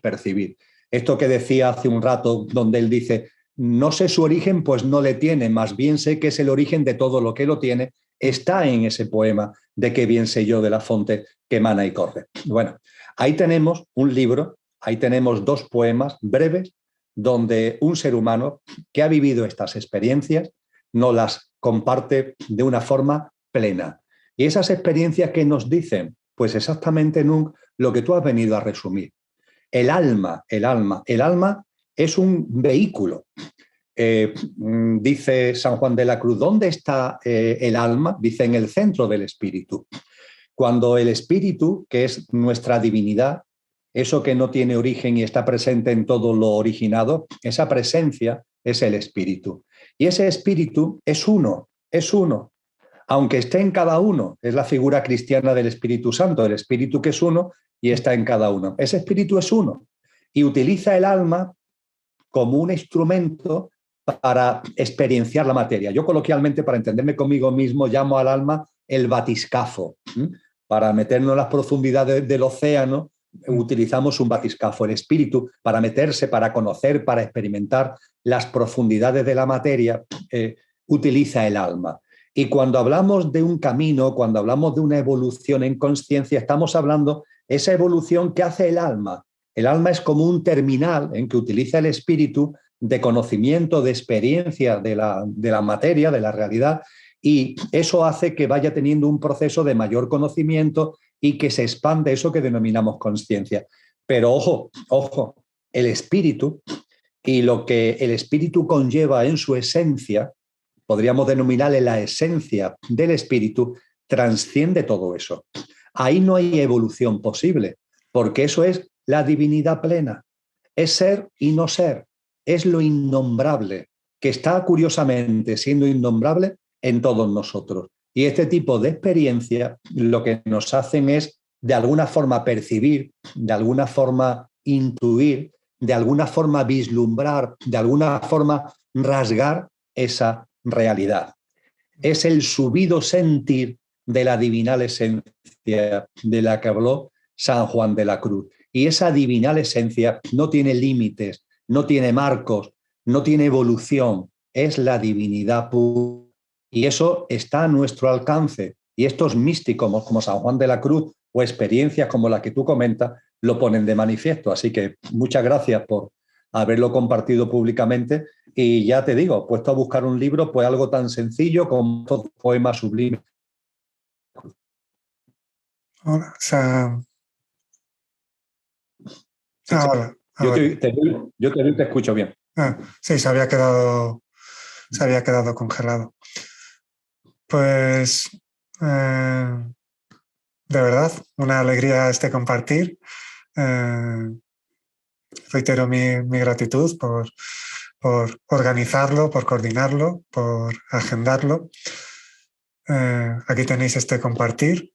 percibir. Esto que decía hace un rato, donde él dice: no sé su origen, pues no le tiene, más bien sé que es el origen de todo lo que lo tiene, está en ese poema de qué bien sé yo de la fonte que emana y corre. Bueno, ahí tenemos un libro, ahí tenemos dos poemas breves, donde un ser humano que ha vivido estas experiencias nos las comparte de una forma plena. Y esas experiencias que nos dicen, pues exactamente lo que tú has venido a resumir. El alma es un vehículo. Dice San Juan de la Cruz, ¿dónde está el alma? Dice: en el centro del espíritu. Cuando el espíritu, que es nuestra divinidad, eso que no tiene origen y está presente en todo lo originado, esa presencia es el espíritu. Y ese espíritu es uno, aunque esté en cada uno. Es la figura cristiana del Espíritu Santo, el espíritu que es uno y está en cada uno. Ese espíritu es uno y utiliza el alma como un instrumento para experienciar la materia. Yo coloquialmente, para entenderme conmigo mismo, llamo al alma el batiscafo. Para meternos en las profundidades del océano, utilizamos un batiscafo. El espíritu, para meterse, para conocer, para experimentar las profundidades de la materia, utiliza el alma. Y cuando hablamos de un camino, cuando hablamos de una evolución en conciencia, estamos hablando de esa evolución que hace el alma. El alma es como un terminal en que utiliza el espíritu de conocimiento, de experiencia de la materia, de la realidad, y eso hace que vaya teniendo un proceso de mayor conocimiento y que se expande eso que denominamos consciencia. Pero ojo, el espíritu y lo que el espíritu conlleva en su esencia, podríamos denominarle la esencia del espíritu, trasciende todo eso. Ahí no hay evolución posible, porque eso es la divinidad plena. Es ser y no ser, es lo innombrable, que está curiosamente siendo innombrable en todos nosotros. Y este tipo de experiencias lo que nos hacen es, de alguna forma, percibir, de alguna forma, intuir, de alguna forma, vislumbrar, de alguna forma, rasgar esa realidad. Es el subido sentir de la divinal esencia de la que habló San Juan de la Cruz. Y esa divinal esencia no tiene límites, no tiene marcos, no tiene evolución, es la divinidad pura. Y eso está a nuestro alcance. Y estos místicos como San Juan de la Cruz o experiencias como la que tú comentas lo ponen de manifiesto. Así que muchas gracias por haberlo compartido públicamente. Y ya te digo, puesto a buscar un libro, pues algo tan sencillo como estos poemas sublimes. Hola, o sea, Sí, sí. ahora, Yo ahora. te escucho bien. Sí, se había quedado congelado. Pues, de verdad, una alegría este compartir. Eh, Reitero mi gratitud por organizarlo, por coordinarlo, por agendarlo. Aquí tenéis este compartir.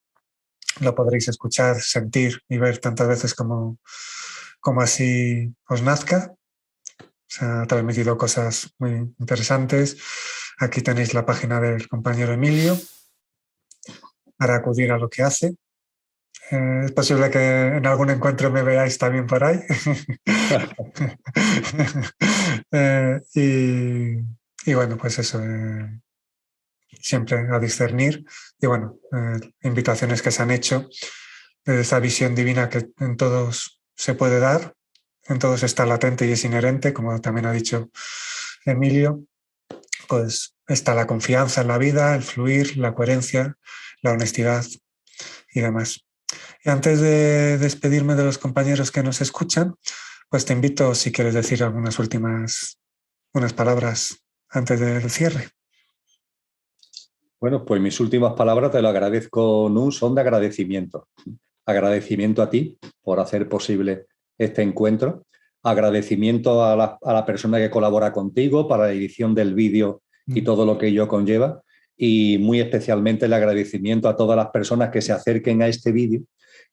Lo podréis escuchar, sentir y ver tantas veces como así os nazca. Se ha transmitido cosas muy interesantes. Aquí tenéis la página del compañero Emilio para acudir a lo que hace. Es posible que en algún encuentro me veáis también por ahí. Y bueno, pues eso, siempre a discernir. Y bueno, invitaciones que se han hecho de esa visión divina que en todos se puede dar, en todos está latente y es inherente, como también ha dicho Emilio. Pues está la confianza en la vida, el fluir, la coherencia, la honestidad y demás. Y antes de despedirme de los compañeros que nos escuchan, pues te invito, si quieres decir algunas últimas unas palabras antes del cierre. Bueno, pues mis últimas palabras te lo agradezco, Nun, son de agradecimiento. Agradecimiento a ti por hacer posible este encuentro. Agradecimiento a la persona que colabora contigo para la edición del vídeo y todo lo que ello conlleva. Y muy especialmente el agradecimiento a todas las personas que se acerquen a este vídeo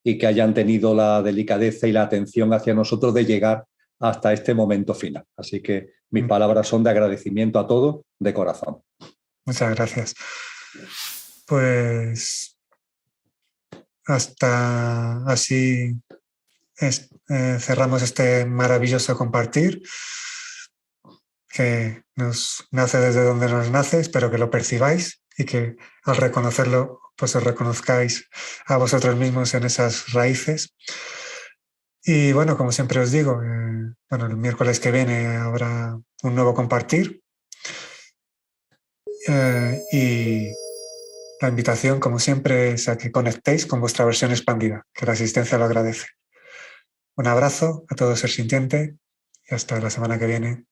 y que hayan tenido la delicadeza y la atención hacia nosotros de llegar hasta este momento final. Así que mis palabras son de agradecimiento a todos de corazón. Muchas gracias. Pues hasta así cerramos este maravilloso compartir que nos nace desde donde nos nace. Espero que lo percibáis y que al reconocerlo, pues os reconozcáis a vosotros mismos en esas raíces. Y bueno, como siempre os digo, bueno, el miércoles que viene habrá un nuevo compartir. Y la invitación, como siempre, es a que conectéis con vuestra versión expandida, que la asistencia lo agradece. Un abrazo a todo ser sintiente y hasta la semana que viene.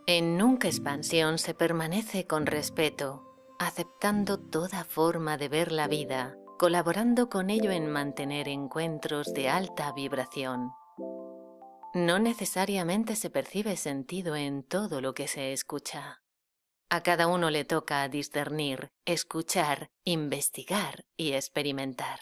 En Nunca Expansión se permanece con respeto, aceptando toda forma de ver la vida, colaborando con ello en mantener encuentros de alta vibración. No necesariamente se percibe sentido en todo lo que se escucha. A cada uno le toca discernir, escuchar, investigar y experimentar.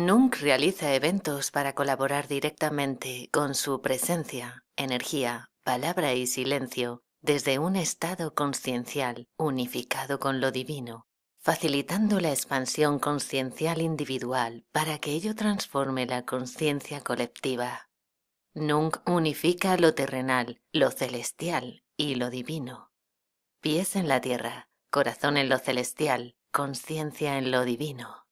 Nunc realiza eventos para colaborar directamente con su presencia, energía, palabra y silencio desde un estado consciencial unificado con lo divino, facilitando la expansión consciencial individual para que ello transforme la conciencia colectiva. Nunc unifica lo terrenal, lo celestial y lo divino. Pies en la tierra, corazón en lo celestial, conciencia en lo divino.